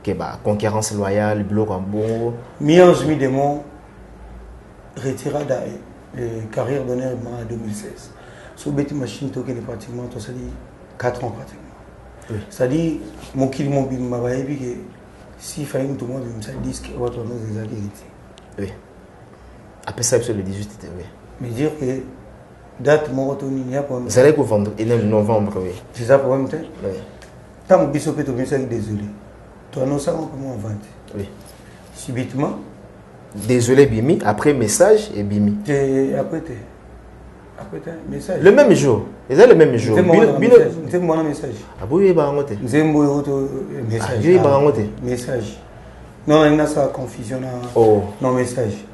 que concurrence loyale, bloc en bon. Mi-ange, mi-démon. Retiré de la carrière d'honneur en 2016. Sur Betty Machine, tu as pratiquement 4 ans. Pratiquement. C'est-à-dire, mon kil m'a dit que si il fallait que tout le monde me dise qu'il y a des héritiers. Oui. Après ça, sur le 18, oui. Mais dire que date, mon retour, il n'y a pas de. Vous allez vous vendre, il est novembre, oui. C'est ça pour moi, oui. Tant que Bissot peut te dire, désolé. Toi, non, ça, comment on vend? Oui. Subitement. Désolé Bimi, après message et Bimi. message. Le même jour. Ils ont le même jour. C'est mon message. Ah oui, bah on message. Non, il y a ça confusion. Non message.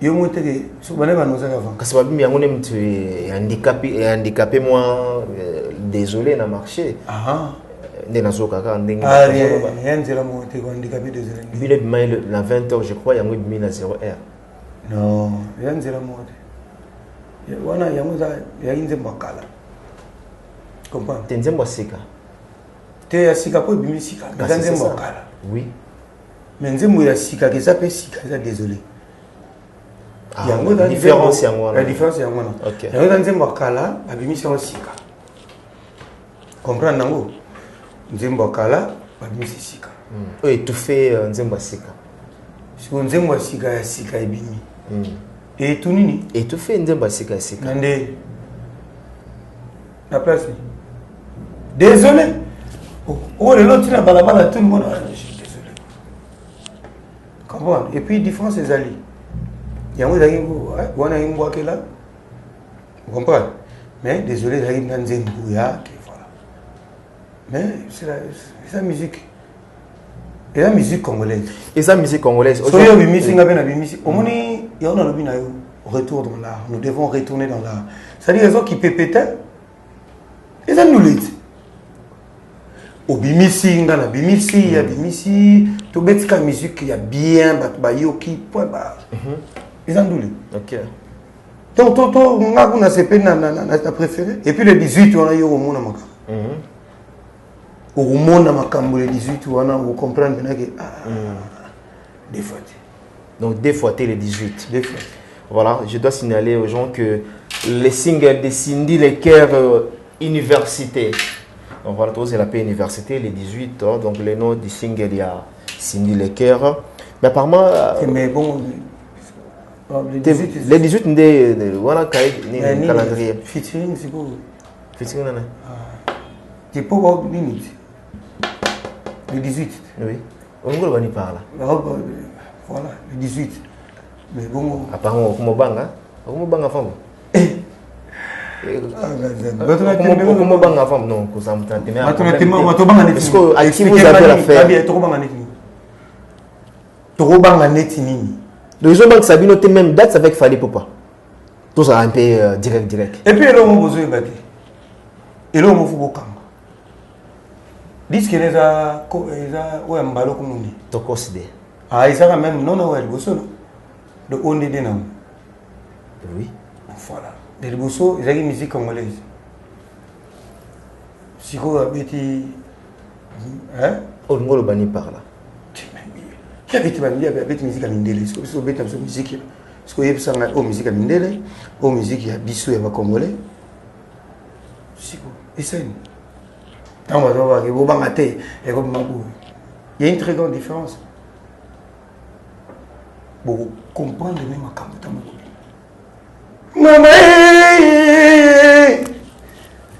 Il y a un que sur banane nous avant. Parce que bien on est handicapé moi désolé na marché. Ah. Né na zoka ka ndenge. Ah rien dire moi t'es handicapé désolé. Billet mail na 20h je crois il y a un mis na 0h. Non, rien dire moi. Wana yango za yainze mbakala. Comprends? Tenze mbasika. Te ya sika po bimi sika. Nzanze mbakala. Oui. Mais nzembo ya sika ke ça peut sika ça désolé. La différence c'est la différence c'est ngwana. OK. Yango nzembo mbakala babimi sika. Comprends nango? Nzembo mbakala babimi sika. Oui, tu fais nzembo sika. Si nzembo sika ya sika ebimi. Et tout nini? Et tu fais nzembo sika sika. Nande. La place. Désolé. Oh, l'autre na balabala tout le monde. Désolé. Comprends? Et puis différence c'est ali. Yango dagi wana imbo akela. Vous comprenez? Mais désolé dagi nzembo ya voilà. Mais c'est la musique. Et la musique congolaise. Et la musique congolaise. Soyo bimisi ngabe na bimisi. Omoni yaona lobi na yo retour dans l'art. Nous devons retourner dans l'art. C'est-à-dire les gens qui pépetent. Les gens nous le disent. Au bimisi ngana bimisi ya bimisi to betika musique ya bien ba yoki point ba. Les gens nous le. OK. Donc ngaku na sepe na ta préféré et puis le 18 on a yo au mona maka. Au monde makambo le 18 wana vous comprendre que des fois. Donc des fois les 18. Des fois. Voilà, je dois signaler aux gens que les singles de Cindy Lecker Université. Donc voilà, c'est la paix université les 18 donc le nom du single il y a Cindy Lecker. Mais apparemment mais bon les 18 voilà calendrier featuring c'est quoi? Featuring nana. Tu peux voir limite. Le 18. Oui. On va y parler. Voilà, le 18. Mais bon. Apparemment, comment banga? Comment banga femme? Comment banga femme? Non, que ça me tente. Parce que à qui vous avez l'affaire? Trop banga netini. Les gens qui savent noter même date avec Fali Popa. Tout ça un peu direct. Et puis, là, on a besoin de battre. Et là, on a besoin de disque les a ouais mbalo kumundi to considère ça même non ouais bosso de on est dedans oui voilà de bosso ils ont une musique congolaise si quoi abeti hein on ngolo bani par là qui abeti bani abeti musique à mindele parce que beta musique parce que yebisa nga o musique à mindele o musique ya biso ya ba congolais si quoi et ça il y a une très grande différence. Pour comprendre même maman,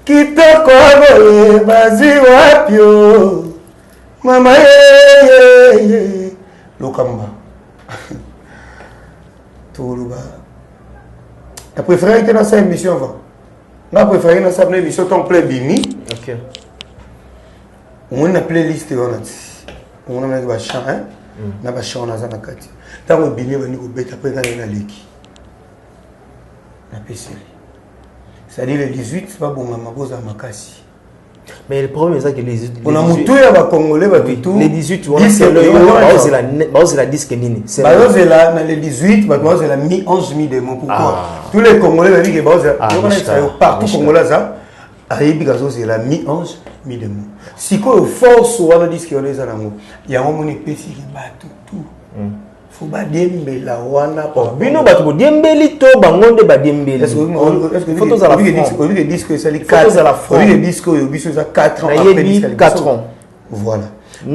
qui te connaît, vas-y, wapio. Maman, le kamba. Tout le bas. Tu préféré que dans cette émission avant? Tu préféré dans cette émission ton plein bimi. OK. On a playlist on a un chant hein na ba chant na zana kati tango bini bani ko beta pe na leki na PC c'est-à-dire le 18 c'est pas bon ma boza makasi mais le problème c'est que les 18 on a mutu ya ba congolais ba tout les 18 on c'est le la disque nini c'est là na le 18 ba c'est la mi 11 mi de mon pourquoi tous les congolais ba que baza partout congolais ça ayebi gazo c'est la mi 11 mi de mon si quoi force wana disque on les anango ya ngomoni pesi ki batu tout faut ba dembela wana pa bino batu bo dembeli to bangonde ba dembeli est-ce que photos à la France on dit que disque ça les 4 à la France on dit que disque yo biso ça 4 ans après disque 4 ans voilà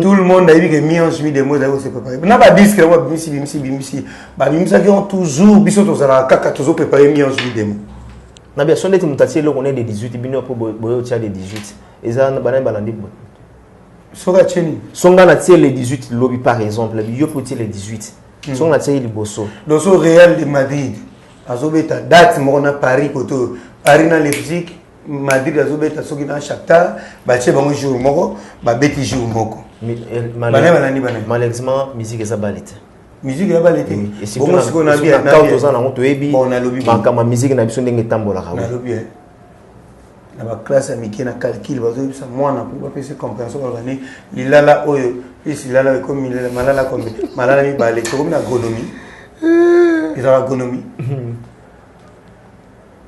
tout le monde a dit que mi 11 mi de mois d'ailleurs c'est préparé na ba disque là bimisi ba bimisa qui ont toujours biso to za kaka toujours préparé mi 11 mi de mois na bien sonde mutati lo connaît des 18 bino po boyo tia des 18 eza bana balandi bo soka cheni songa na tie les 18 lobby par exemple yo pour tie les 18 songa na tie liboso doso Real de Madrid azobeta date moko na Paris koto Paris na Leipzig Madrid azobeta soki na Shakhtar batie bango jour moko babeti jour moko malheureusement musique eza balite musique ya balite bongo siko na bien na toza na ngoto yebi bakama musique na biso ndenge tambola na lobi na ba classe amike na calcul bazobisa mwana pour bapesa compréhension balani lilala oyo pesi lilala comme malala comme malala mi balé comme na agronomie ils ont agronomie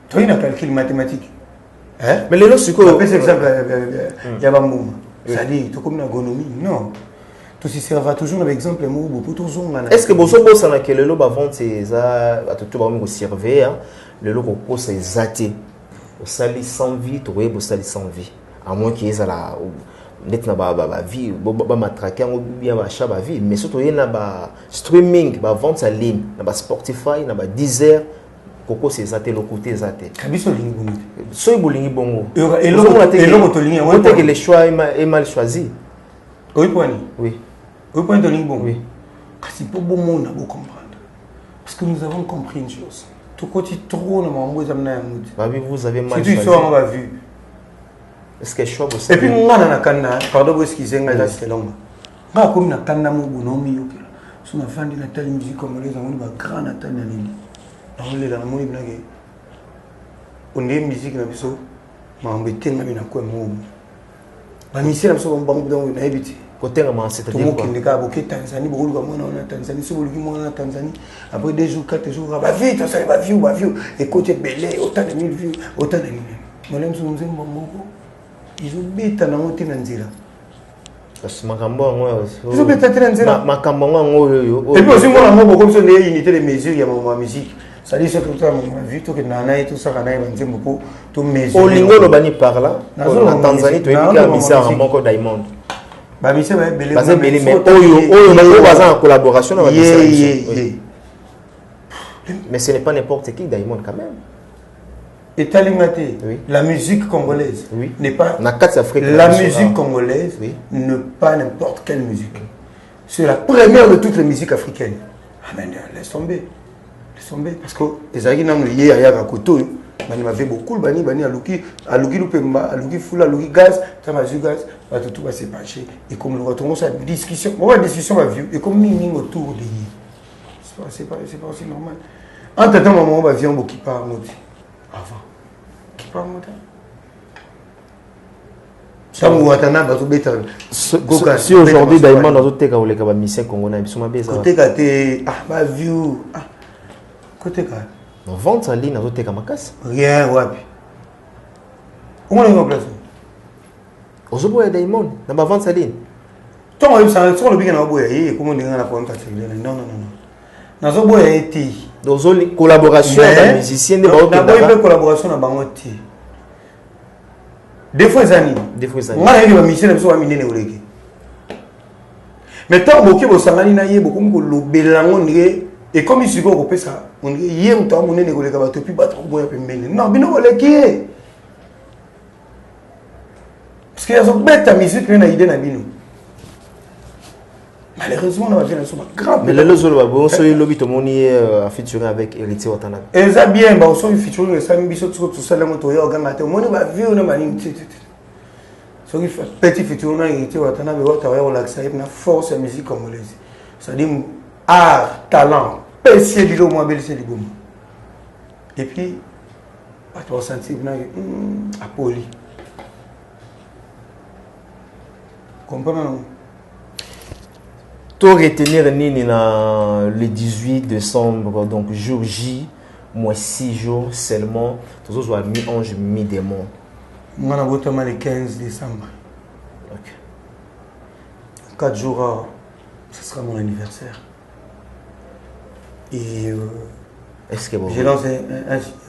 toi il a calcul mathématique hein mais les lots siko par exemple il y a ba mouma ça dit tout comme na agronomie non tout si serva toujours avec exemple mou pour tout zonga est-ce que boso bossa na que le lot ba vente ces a tout ba mo servir le lot ko ça exaté au sali sans vie tu vois au sali sans vie à moins qu'il y ait la net na ba vie ba matraquer ou bien ba chat ba vie mais surtout il y a ba streaming ba vente en ligne na ba Spotify na ba Deezer koko c'est exaté le côté exaté kabiso lingi bongo so bolingi bongo et l'homme to lingi on que le choix est mal choisi oui point oui point to lingi bongo oui kasi pour bon monde à comprendre parce que nous avons compris une chose tout côté trop na mambo zamna ya mudi babi vous avez mal choisi c'est tout ça on va vu est-ce que choix et puis ngana na kanna pardon parce qu'ils nga là c'est long nga comme na kanna mo bonomi yokela so na fandi na telle musique congolaise on va grand na tana nini on le la mo ibna ke on est musique na biso mambo tenga bina ko mo ba misira so bango donc na ebiti côté ma c'est-à-dire quoi tout ka boké Tanzanie beaucoup comme on a Tanzanie so beaucoup mon Tanzanie après 2 jours 4 jours va vite ça va view et côté belé autant de 1000 vues autant de moi l'aime so mzembo mboko ils ont bêta na moté na nzira parce que makambo ngo ils ont bêta na nzira makambo ngo yo et puis aussi moi ngo comme ça des unités de mesure ya ma musique ça dit c'est tout ça mon vu tout que nana et tout ça kana nzembo pour tout mesure olingo lo bani par là en Tanzanie tu es bien misé en moko Diamond ba mise ba belé parce que belé mais oyo na baza en collaboration avec mais ce n'est pas n'importe qui Diamond quand même. Et Talingate, la musique congolaise n'est pas la musique congolaise ne pas n'importe quelle musique. C'est la première de toutes les musiques africaines. Ah mais laisse tomber parce que les amis n'ont lié à Yagakoto. Bani m'avait beaucoup bani aluki lupemba aluki fula aluki gaz tamazu gaz va tout va se pencher et comme nous retrouvons cette discussion va vivre et comme ming autour de c'est pas aussi normal en tant moment on va vivre beaucoup qui part moti avant qui part moti Samu watana bazo beta si aujourd'hui Diamond dans autre cas ou les cas mission congolais ils sont ma beza côté katé ba view côté ka on vente en ligne dans autre cas makas rien wapi on est en place ozoboya Diamond na ba vente en ligne tant on ça sur le bien na boya et comment on a pour ta non nazoboya eti dans une collaboration avec musiciens de ba na collaboration na bango ti des fois zani ngana yeli ba musicien na biso ba minene oleki mais tant boki bo sangani na ye beaucoup ko lobelango ndike et comme il se voit que ça on dit hier on t'a monné les collègues bateau puis battre boya pembele non bino oleki parce que yazo beta musique na idée na bino malheureusement on va faire un grand mais le zolo ba bon so lobi to moni a featuring avec Héritier Watana et ça bien ba so featuring ça biso tout ça là moto yo ganga te moni ba vieux na mani so il fait petit featuring na Héritier Watana be wata wa relaxa na force la musique congolaise ça dit art talent pécier du moins belle c'est du bon et puis à toi sentir na apoli comprendre to retenir nini na le 18 décembre donc jour J moins 6 jours seulement tous autres mi ange mi démon moi na botama le 15 décembre OK 4 jours ce sera mon anniversaire et est-ce que j'ai lancé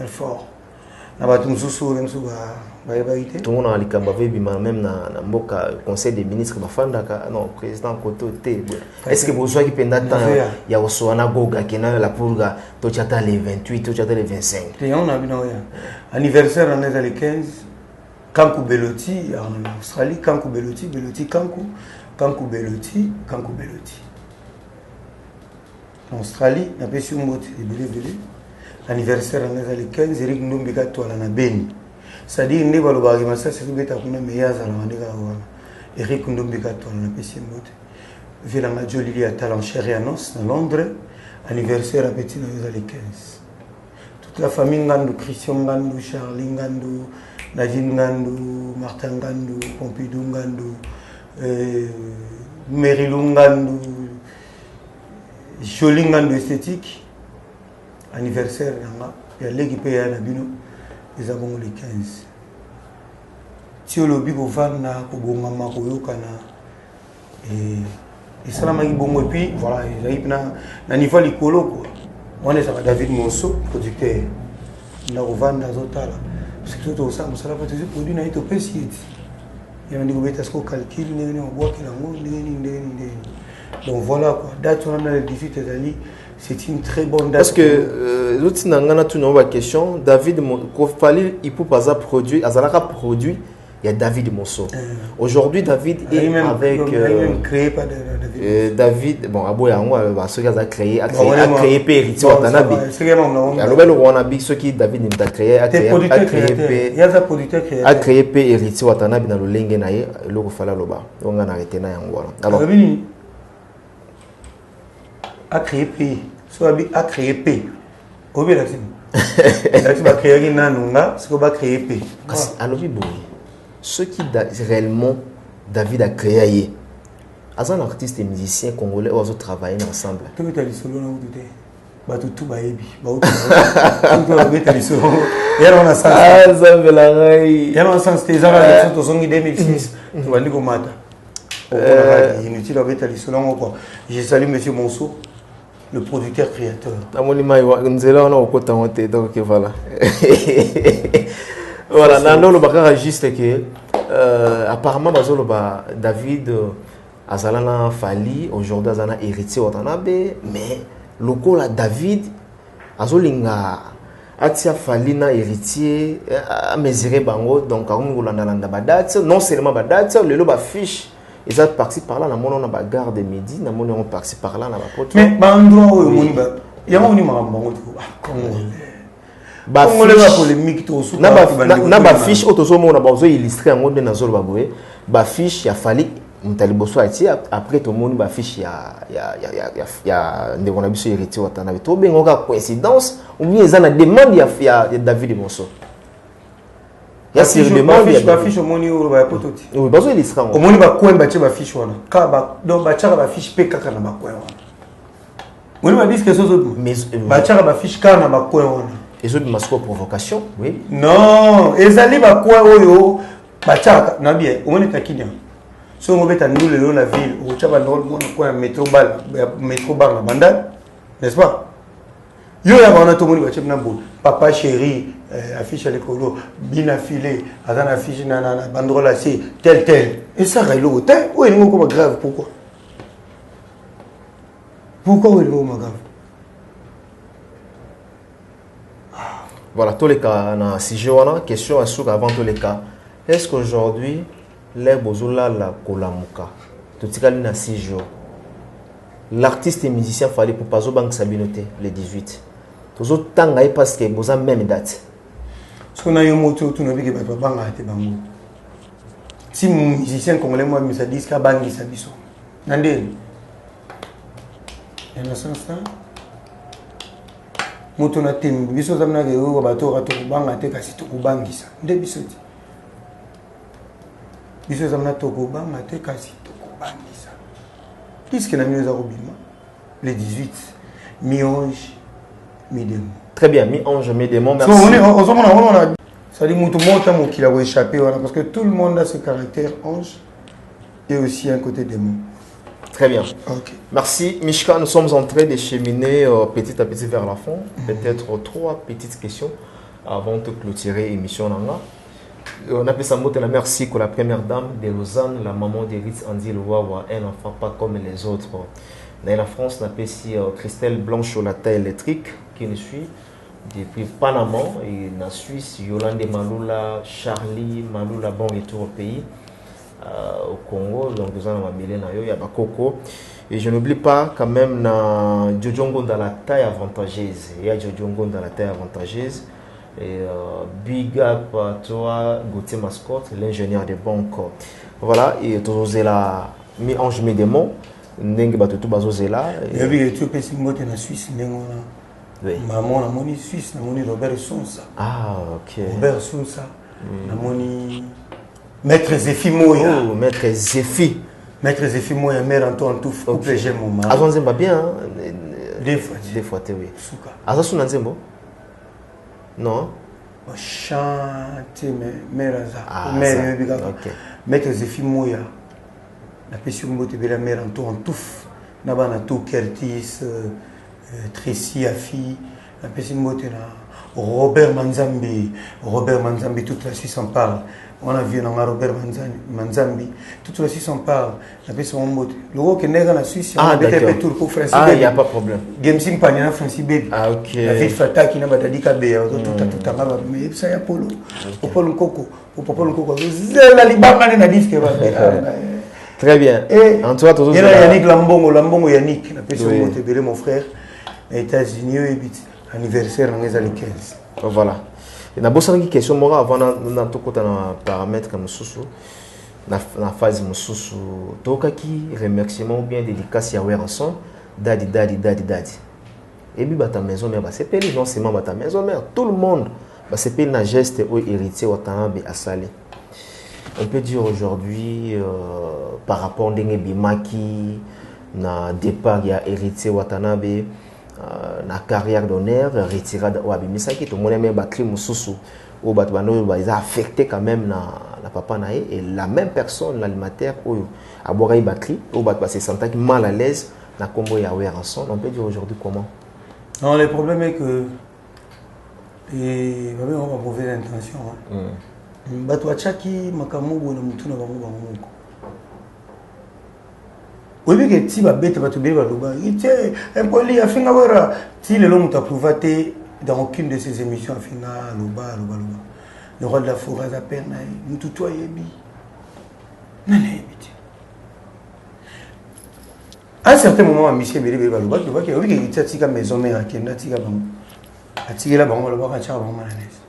un fort na ba tumsusu remsu ba baité tout le monde a les cambavé même na mboka conseil des ministres bafandaka non président koto té est-ce que besoin qui pendant temps ya osoana goga kena la purga to chata les 28 to chata les 25 et on a bien anniversaire on est le 15 Kankou Beloti en Australie Kankou Beloti Kankou Beloti en Australie na pesi mbote belé anniversaire le 15 Eric Ndumbika toala na Beni. C'est-à-dire ndé balobaki masa c'est beta kuna meyaza na ndeka wana. Eric Ndumbika toala na pesi mote. Vila nga joli à talent cher et annonce dans Londres anniversaire à petit na le 15. Toute la famille Ngandou, Christian Ngandou, Charlie Ngandou, Nadine Ngandou, Martin Ngandou, Pompidou Ngandou, Merilou Ngandou, Jolie Ngandou esthétique. Anniversaire, il y a l'équipe à Nabino, les avons les 15. Si on lobby au Vana, au Bongama, au Yokana, et ça m'a dit bon, et puis voilà, il y a un niveau l'écolo. On est avec David Monceau, producteur. On a au Vana, Zotala. Parce que tout ça, on s'est rappelé que produit n'a été opéré. Il y a un niveau de calcul, on voit qu'il y a un donc voilà quoi. Date on a le 18 d'Ali. C'est une très bonne date. Parce que l'autre n'angana tout une question. David Kofali, il peut pas produire. Azalaka produit. Il y a David Monceau. Aujourd'hui, David est même, avec. Créé par David. David, bon, Abou Yango, ceux qui ont créé, a créé Héritier Watanabe. Alors, le Wanabi, ceux qui David n'a créé, a créé Héritier Watanabe dans le Lengenaye, le Kofala Loba. On a arrêté na Yango. Alors, a créé P. Soit a créé P. Combien là c'est? Va créer une nanunga, c'est qu'on va créer P. Alors, ceux qui réellement David a créé, as un artiste et musicien congolais où ils travaillent ensemble. Tu veux aller solo là où tu es? Bah tout baébi. Bah où tu veux aller solo? Il y a un sens. Ah ça me la raille. Il y a un sens. Tes arts sont au son 2006. Tu vas aller au matin. Inutile avec aller solo quoi. Je salue Monsieur Monceau, le producteur créateur. Amonima Nzela on a au côté donc voilà. Voilà, non, le bagage juste que apparemment David Azalana Fali aujourd'hui Azana héritier Watanabe, mais local à David Azolinga Atia Fali na héritier à mesurer bango donc à Ngolanda badate non seulement badate le lo ba fiche ils ont parti par là na mono na bagarre de midi na mono on parti par là na ba pote mais bandro o moni ba ya moni makambo ba polémique to su na ba fiche autosomo na ba zo illustrer en mode na zo ba boye ba fiche ya Fali mtaliboso ati après tout monde ba fiche ya ndeko na biso héritier Watanabe to bengo ka coïncidence ou bien ça na demande ya David Monceau ya sur demande ba fiche moni o ba pototi oui ba zo illustrer o moni ba kwemba che ba fiche wana ka ba donc ba tshaka ba fiche pe kaka na ba kwemba moni ba disque so mais ba tshaka ba fiche ka na ba kwemba. Et autres masques provocation, oui. Non, ezali ba quoi oyo bachaka na bien, on est takinya. So on va nous le la ville, au chaba no quoi métro bar na banda, n'est-ce pas? Yo ya bana to moni ba chep na bo. Papa chéri, affiche à l'écolo, bien affilé, azana affiche na banderole c'est tel. Et ça railo tel, ou est comme grave pourquoi? Pourquoi est grave? Voilà, tous les cas, si j'ai une question à soulever avant tous les cas, est-ce qu'aujourd'hui, les Bozola la Kolamuka, tout ce qu'il y a 6 jours, l'artiste et musicien fallait pour pas banque Sabinoté le 18. Tous autres temps parce que vous avez même date. Ce qu'on a eu moto, tout n'a vu que votre banque a été bangou. Si mon musicien congolais moi me ça dit qu'à banque ça biso. Nandé. Il y a un sens là. Moto na tim biso zamna ke o bato ka to banga te kasi to kubangisa nde biso ti biso zamna to kubanga te kasi to kubangisa puisque na mieux arobima le 18 mi-ange mi-démon très bien mi-ange mi-démon merci on a ça dit moto monta mo qui l'a échappé parce que tout le monde a ce caractère ange et aussi un côté démon. Très bien. Okay. Merci. Mishka, nous sommes en train de cheminer petit à petit vers la fin. Peut-être 3 petites questions avant de clôturer l'émission. On appelle ça la merci pour la première dame de Lausanne, la maman d'Eritz Andy Louawa, un enfant pas comme les autres. Dans la France, on appelle ici Christelle Blanche la taille électrique qui nous suit depuis Panama et en Suisse, Yolande Maloula, Charlie Maloula, bon retour au pays. Au Congo, donc nous avons il y a Coco. Et je n'oublie pas quand même na Djodjongo dans la taille avantageuse. Il y a Djodjongo dans la taille avantageuse. Et big up à toi, Gauthier Mascotte, l'ingénieur de banque. Voilà, et tu as la mi-ange mi-démon. Ndenge batutu bazozela. Et puis tu peux si monter en Suisse, maman la moni Suisse, la moni Robert Sonsa. Ah, ok. Robert Sonsa, la moni Maître Zéfi Moya. Oh, Maître Zéfi. Maître Zéfi Moya, mère Antoine Touf, couple j'aime mon mari. Azon Zemba bien, hein? Des fois, oui. Souka. Azon Nzembo? Non? Chante, mère Aza. Ah, mère, ok. Maître Zéfi Moya. La passion de la mère Antoine Touf. Nabana Tou Kertis, Tracy Afi. La passion de Robert Manzambi. Robert Manzambi, toute la Suisse en parle. On a vu Robert Manzambi, toute la Suisse en parle. La passion de le roi qui est né dans la Suisse, ah, d'accord. Ah, il n'y a pas de problème. Gamesing Pagna, Francis Baby. Ah, ok. La ville Fata qui n'a pas dit qu'à Béa, tout à l'heure, mais ça y est, Polo. Popolo Coco, Popolo Coco. La Libama n'a dit que très bien. Et il y a Yannick Lambongo Yannick, la personne qui est mon frère, aux États-Unis, anniversaire en 15. Voilà. Et na bossa une question moi avant na to kota na paramètre comme mususu na phase mususu toka ki remerciement ou bien dédicace ya Weranson dadi. Et puis bata maison mère ba c'est peli non seulement bata maison mère tout le monde ba c'est peli na geste ou héritier watanabe asali. On peut dire aujourd'hui par rapport ndenge bimaki na départ il y a héritier watanabe na carrière d'honneur retirade ou abimisaki to mona même batri mususu ou batbano ba ils a affecté quand même na papa na et la même personne l'animateur ou aborai batri ou bat passer sentant mal à l'aise na combo ya Weranson. On peut dire aujourd'hui comment? Non, le problème est que et on va prouver l'intention. Batwa chaki makamugo na mutuna bamugo bamugo. Oui, que tu vas bête, tu vas un peu li afinga wera ti le long t'approuvaté dans aucune de ces émissions afinga loba. Le roi de la forêt à peine mutu toi yebi. Nana yebi. À un certain moment, monsieur Bélé Baloba, tu vois qu'il y a une petite maison mère qui est là, tika bang. Atiga la bang, le bang achar bang mananes.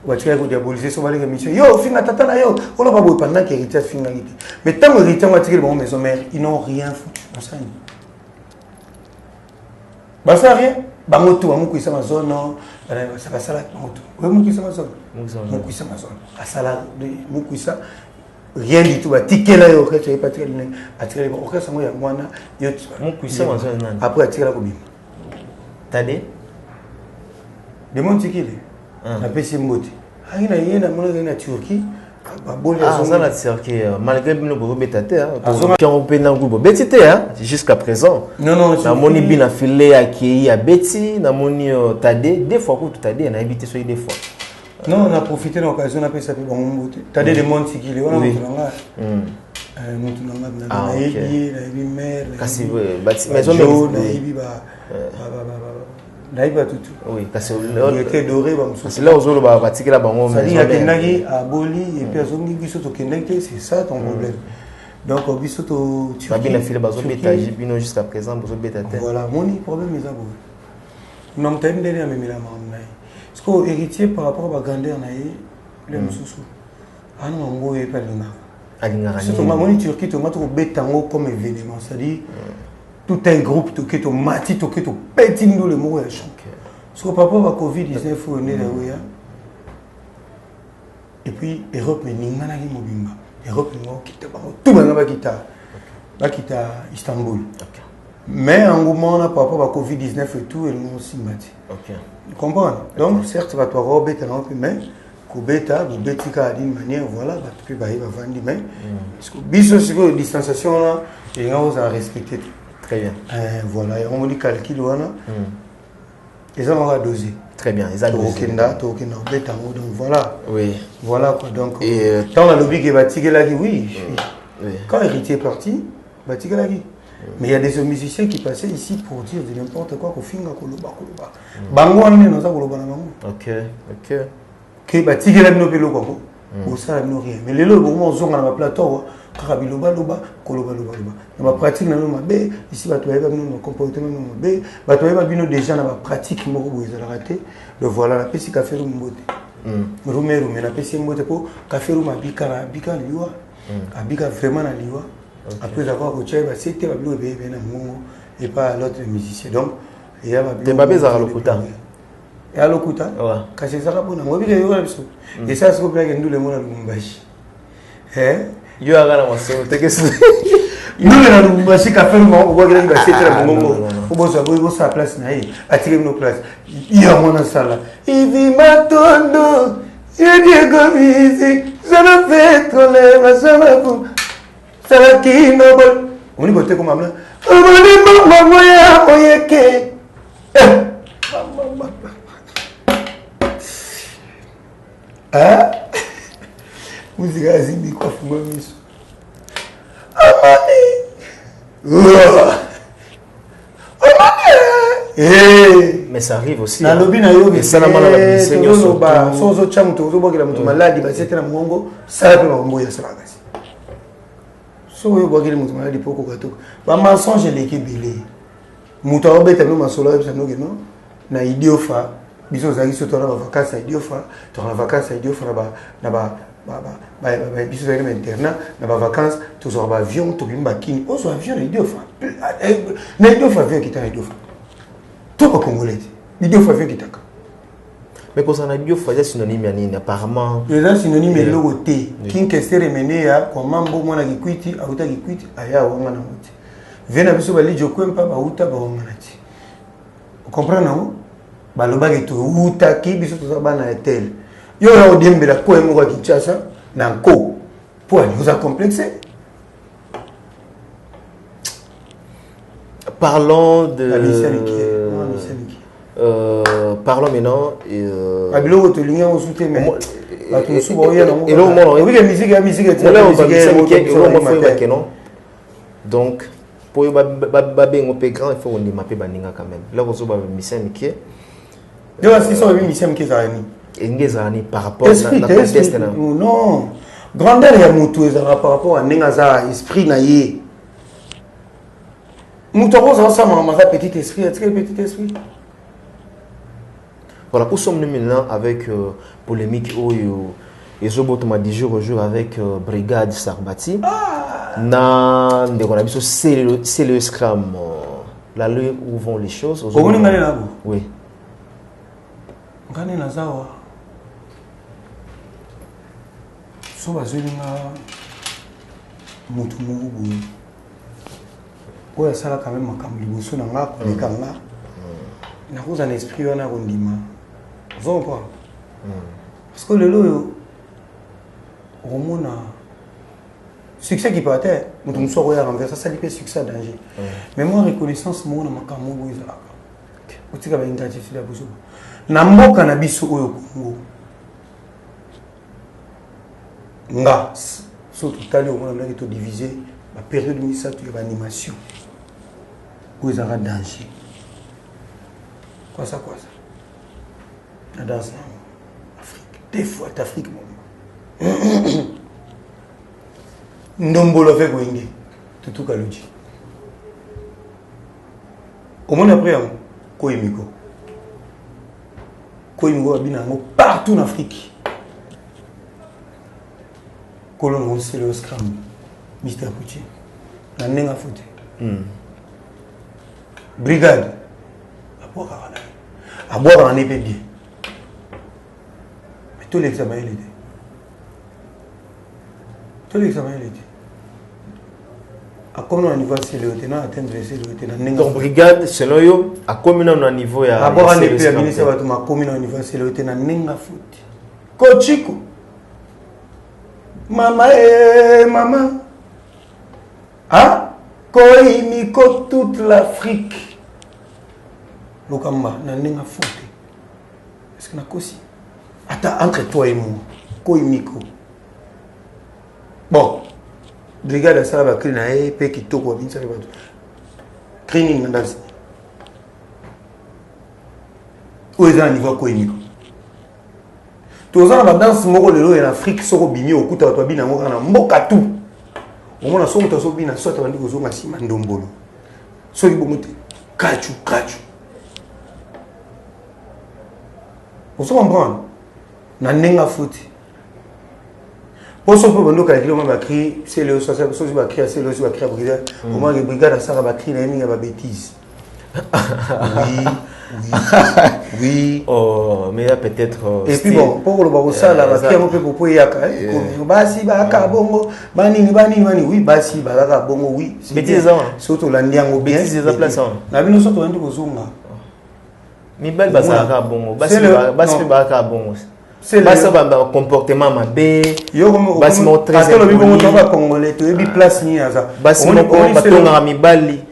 Wachika ko diaboliser so balé mission yo finga tata na yo on va pas pendant que héritier finga gité mais tant que héritier va tirer bon maison mère ils n'ont rien foutu on ça bah ça rien bah moto amu kuisa ma zone non ça va ça là moto ouais mu kuisa ma zone mu kuisa ma zone à ça là mu kuisa rien du tout bah ticket là yo que tu pas tirer à tirer bon que ça moi ya mwana yo mu kuisa ma zone après tirer la ko bim tade de mon ticket na pesi mbote aina yena mona na Turquie baboli azona na Turquie malgré bino bo betate qui on peut na groupe betite jusqu'à présent non na moni bina filé accueilli à Betty na moni tade deux fois que tade na habité sur deux fois non on a profité de l'occasion na pesa pe bon mbote tade de monti qui le wana mutunanga mutunanga na yebi mère kasi maison na yebi ba Naïba tout. Oui, parce que était doré c'est là où on va pratiquer la banque. Ça dit à Kenagi à Boli et puis à Zongi bisoto Kenagi c'est ça ton problème. Donc au bisoto tu vas bien filer bazo beta bino jusqu'à présent bazo beta terre. Voilà, mon problème est ça bon. Non t'aimes donner à me la maman. Parce que héritier par rapport à grandeur naïe le mususu. Ah non ngo est pas lina. Alingara. C'est ton maman Turquie to matu beta ngo comme événement, c'est-à-dire tout un groupe qui est mati qui est petit nous le mot est choqué. Parce que papa va Covid-19 faut né là et puis Europe mais n'ingana ki mobimba. Europe ngo kita ba tout bana ba kita Istanbul. OK. Mais en moment là papa va Covid-19 et tout et nous aussi mati. OK. Tu comprends? Donc certes va toi robeta non mais Kobeta, Bobetika d'une manière, voilà, puis bah il va vendre mais parce que biso sur la distanciation là, et on a respecté. Très bien. Voilà, on dit calcul voilà. Ils ont dosé. Très bien, ils ont dosé. Donc voilà. Oui. Voilà quoi. Donc quand on a lobby qui va tirer la vie, oui. Quand l'héritier est parti, va tirer la vie. Mais il y a des musiciens qui passaient ici pour dire de n'importe quoi, qu'on finga koloba. Bango on est dans ça koloba na bango. OK. Que va tirer la vie no pelo quoi. osala bino rien mais lelo bokoma ozonga na baplateau kaka bilobaloba kolobaloba na bapratique na bino mabe ici bato bayeba bino na comportement bino mabe bato bayeba bino déjà na bapratique moko boye ezalaka te le voilà napesi café rum mbote rume napesi mbote mpo café rum abika na liwa abika vraiment na liwa après avoir retiré basete babilo ebeyebe na mongo et pas l'autre musicien donc eya babezaka lokuta ya lokuta kasi ezaka mpona ngo bika yokola biso esala siko mpenake ndule ngo na lumumbashi yo aka na masolo tekesi ndule na lumumbashi kafe obwakelaki basete na mongongo obosala place na ye atike bino place yango nasala ivi matondo yediego musique zana fetrole masamapu salakindobol omoni bote komamla omoni mbongo ya oyeke muzika azimbi kwafunga miso amani mais ça arrive aussi nalobi na yo tozoba sozotya moto ozobwakela moto maladi basete na mongongo sala mpe makombo ya salaka si so oyo obwakeli moto maladi mpo kokatoka bamensonge eleki ebele moto aobeta bino masolo ayebisa noke no na idiofa biso ozalaki so tona bavacance ya idiofa tokana vacance ya idiofa biso ozalaki na internat na bavacance tozwaka baavion tobimi bakini ozwa avion na idiofa na idiofa avion ekita na idiofa to bakongolais te idiofa avion ekitaka mais kozala na idiofa eza synonyme ya nini apparemment eza synonyme eloko te kinkester emene ya kwamambo mwana kikwiti auta kikwiti aya awanga nango te vie na biso balidio kwempa bauta bawangana te ocomprendre nango balobaki toutaki biso toza bana ya tel yo ya odiembela koye moko ya kinshasa na nko mpo ani oza complexe. Parlons de parlons maintenant abiloko tolinga osute mais donc pour babengo pe grand il faut on mapper baninga quand même là on ba mission mike yo assistant ba mission mike zani engezani par rapport na contexte na non grandeur ya mutu ezara par rapport à ninga za esprit na ye mutu roza ça ma petit esprit est-ce que petit esprit. Voilà, où sommes-nous maintenant avec polémique et je vais dire jour au jour avec Brigade Sarbati. Na c'est le scrum. Là où vont les choses. Oui. Ngane nazawa. So bazolinga mutu mubu. Oya sala quand même makambo liboso na nga koleka nga. Na cause un esprit wana rondima. Vous comprenez? Parce que le lot au monde succès qui peut être mon soit royal renverser ça lui fait succès danger. Mais moi reconnaissance mon na makambo ezala. Otika ba ingratitude ya bozo. Na mboka na biso oyo Congo. Nga so total au monde na to diviser la période misato ya animation. Où ezala danger. Quoi ça la danse en Afrique des fois d'Afrique ndombolo fait goinge tout kaluji au monde après koimiko abinango partout en Afrique colon c'est le scrum Mr. Poutier na nenga foté brigade à boire en épée bien. Mais tout l'examen il était. Tout l'examen il était. À combien on niveau c'est le lieutenant atteindre c'est le lieutenant. Donc brigade selon yo à combien on niveau ya. À boire en épée bien ça va tout ma combien on niveau c'est le lieutenant nenga foot. Kochiko. Maman. Ah, koimiko toute l'Afrique. Lokamba na nenga fote est-ce que na kosi ata entre toi et moi koimiko bon brigade ça va clean na pe kitoko binsa ba cleaning na danse o eza niveau koimiko Tous en danse moko lelo en Afrique soko bimi okuta to bina moko na mboka tout. Au moins son to so bina so to bandi ko zo ngasi mandombolo. So ibomote kachu. On se comprend. Na nenga fouti. Poso po bando kala kilo ma cri, c'est le so ba cri, c'est le so ba cri brigade. Au moins les brigades ça ba cri na minga ba bêtise. Oui. Oh, mais là peut-être. Et puis bon, pour le baro ça là, qui a un peu pour yaka. Basi ba ka bongo, bani, oui, basi ba ka bongo, oui. Bêtise surtout la ndiango bien. Bêtise des places. Na bino surtout andi kozunga. Mi belle ba ka bongo, basi ba ka bongo. C'est le comportement mabé. Basi mo très. Parce que le bibo to ba congolais, to ebi place ni aza. Basi mo ko ba tonga mibali.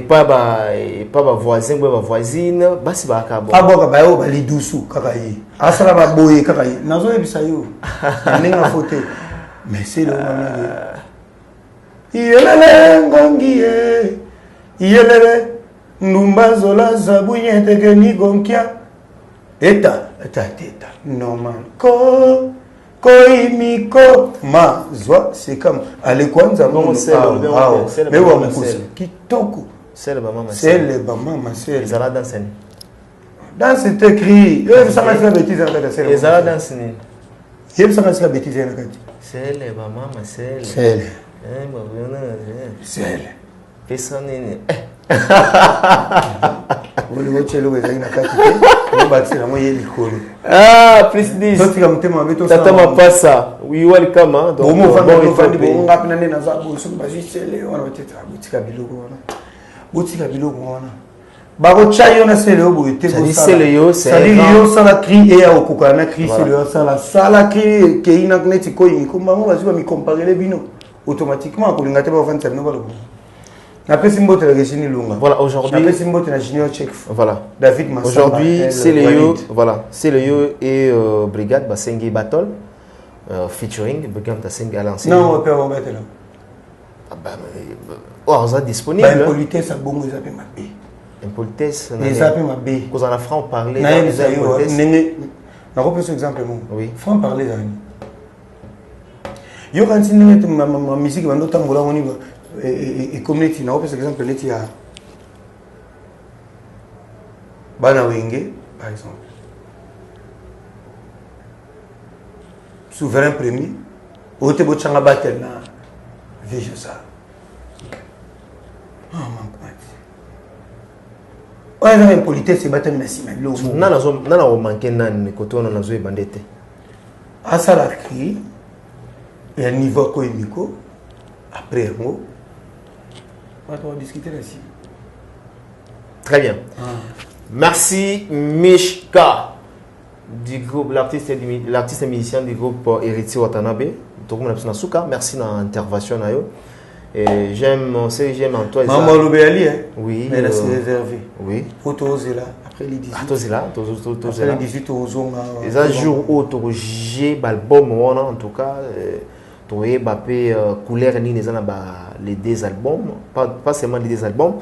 Pas voisin, pas voisine, basi ba ka bon. Aboka ba yo ba lidusu kaka yi. Asala ba boye kaka yi. Nazo ebisa yo. Ninga fote. Mais c'est le moment. Yelele ngongi e. Yelele ndumba zola zabunye tekeni gonkia. Eta. Normal. Koimiko mazwa c'est comme allez kwanza mon mais wa mkusa kitoko c'est le maman c'est les ala danser dans cet écrit ça va faire bêtise en fait c'est les ala danser ça va faire bêtise en fait c'est le maman c'est pesa nini Wole wochelo wezina kati ko batsi na moye likolo please this donc comme tema beto tata mapasa we welcome donc bon fandi bo ngapina nena za bo so ba jisele wana bateta butika biloko wana bako chayo na sele obo eteko ça dit yo ça la cri et au kokana cri c'est le ça la cri ke ina kneti ko yiko mama bazuba mi comparer les bino automatiquement ko lingate ba vendre no balo. Voilà, aujourd'hui, voilà. David Massamba, aujourd'hui, c'est le yo, voilà, c'est le yo et Brigade Basengi Battle featuring Brigade Basengi à l'ancien. Non, on peut en mettre là. Oh, ça disponible. Impolitesse à bon, ils appellent ma B. Impolitesse. Ils appellent ma B. Cause en franc parler. On reprend ce exemple. Oui. Franc parler. Yo quand tu mets ma musique, on entend voilà on y va. Et community na par exemple neti ya bana wenge par exemple souverain premier ote bochanga battle na veja ça ouais na impolitesse c'est battle na sima lo nana o manquer nan koto na zo bandete asala cri et niveau ko emiko après mo on va discuter là-dessus. Très bien. Merci Mishka du groupe, l'artiste et musicien du groupe Héritier Watanabe. Merci dans l'intervention. J'aime en toi. Maman Loubéali, oui. Elle s'est réservée. Oui. Faut oser là. Après les 18. Après les 18 aux ongles. Les un jour où j'ai l'album, en tout cas. Tu as couleur ni les deux albums, pas seulement les deux albums.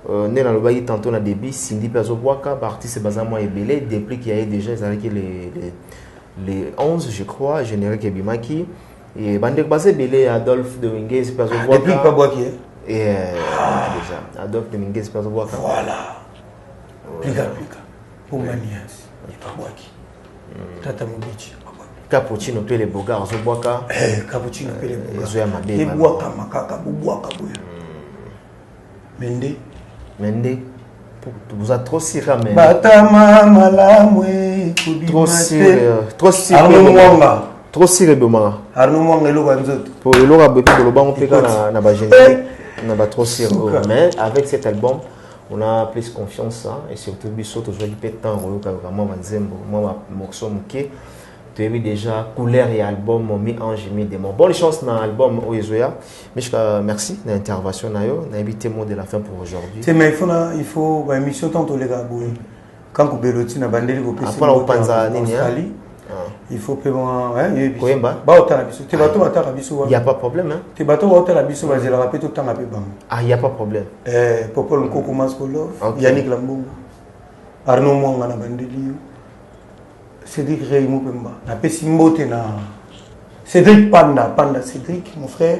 Nous avons tantôt dans début Cindy Pazobwaka, artiste Bazamo et Belé, depuis qu'il y a déjà les 11, je crois, générique Bimaki. Et Bandek Bazé Belé, Adolphe de Minguez Pazobwaka. Depuis pas Boaki. Et déjà, Adolphe de Minguez Pazobwaka. Voilà. Plika. Pour Manias. Et pas Boaki. Tata Mobichi. Cappuccino pe les bogards zo boaka cappuccino pe les bogards zo ya mabe te boaka makaka boaka boya mende vous a trop siré mais batama malamwe trop siré trop siré boma Arnaud Mwanga eloka nzoto pour eloka bepi de lobango pe na ba générique na ba trop siré mais avec cet album on a plus confiance et surtout biso to zo pe temps royoka vraiment manzembo moi morceau muke. Tu as vu déjà couleur et album mis en gémé des mots. Bonne chance dans l'album Oezoya. Merci de l'intervention. On a évité le mot de la fin pour aujourd'hui. Il faut une émission tant les gars. Quand vous belotez na bandeli vous PC. Après au Tanzanie. Il faut payer Koyemba. Ba otala biso. Te bato batala biso. Il y a pas de problème hein. Te bato batala biso va zela rappeler tout temps à pebam. Ah il y a pas de problème. Popol Nkoko Maskolov, Yannick Lambongo. Arnaud Mwanga na bandeli. Cédric Réimo Pemba. Na pesi mbote na Cédric Panda, Cédric, mon frère,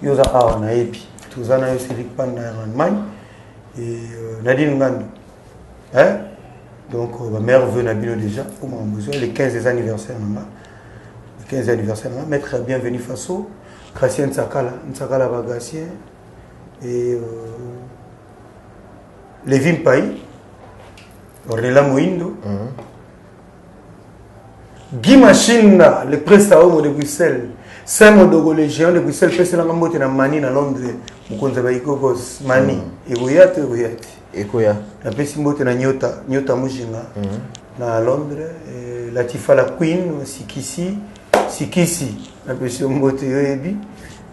yoza awa na epi. Tozana yo Cédric Panda en Allemagne et Nadine Ngando. Hein? Donc ma mère veut Nabino déjà pour mon besoin les 15 anniversaires maman. Les 15 anniversaires maman, maître bienvenue Faso, Gracien Ntsakala Bagacien et Lévin Payi, Ornella Moindo. Guy Machine, le prestataire de Bruxelles, Simon Dogo, le géant de Bruxelles, fait la gambote na Mani na Londres, Mukonza Baiko Boss, Mani, Egoyat. Ekoya. La Pessimbote na Nyota Mujinga, na Londres, Latifa la Queen, Sikisi, la Pessimbote Yoebi,